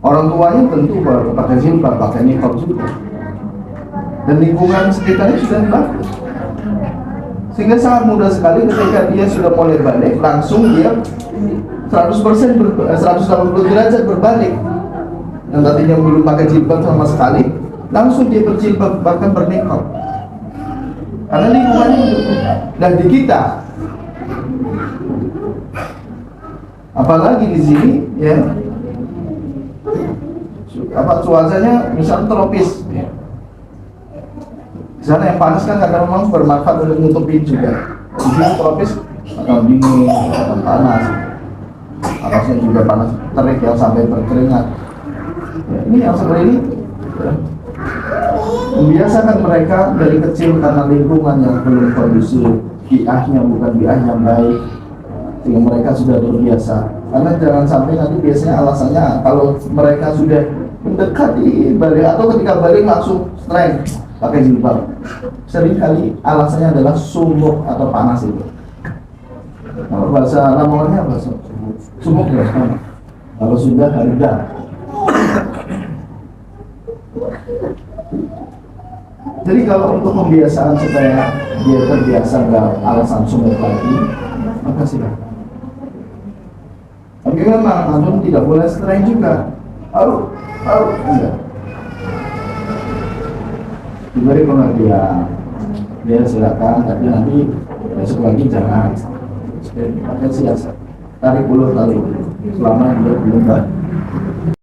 Orang tuanya tentu pakai jilbab, pakai niqab juga. Dan lingkungan sekitarnya sudah bagus. Sehingga sangat mudah sekali ketika dia sudah mulai balik, langsung dia 180 derajat berbalik. Yang tadinya belum pakai jilbab sama sekali, langsung dia berjilbab, bahkan berniqab. Karena lingkungannya mendukung. Dan di kita, apalagi di sini, ya, cuacanya misalnya tropis. Ya. Di sana yang panas kan kadang memang bermanfaat untuk menutupi juga. Di sini tropis akan dingin, akan panas. Panasnya juga panas terik yang sampai berkeringat. Ya, ini yang seperti ini ya, membiasakan mereka dari kecil karena lingkungan yang belum kondusif, biahnya bukan biah yang baik, sehingga mereka sudah terbiasa. Karena jangan sampai nanti biasanya alasannya kalau mereka sudah mendekati balik atau ketika balik langsung strength pakai jilbab, seringkali alasannya adalah sumuk atau panas itu. Kalau bahasa Lamongannya apa? Sumuk ya, kalau sudah harga. Jadi kalau untuk pembiasaan supaya dia terbiasa nggak alasan sumuk lagi, maka silakan. Tapi memang antum tidak boleh strength juga. Enggak. Diberi pengertian, dia silakan, tapi nanti besok lagi jangan pakai siasat, tarik ulur tali selama dia belum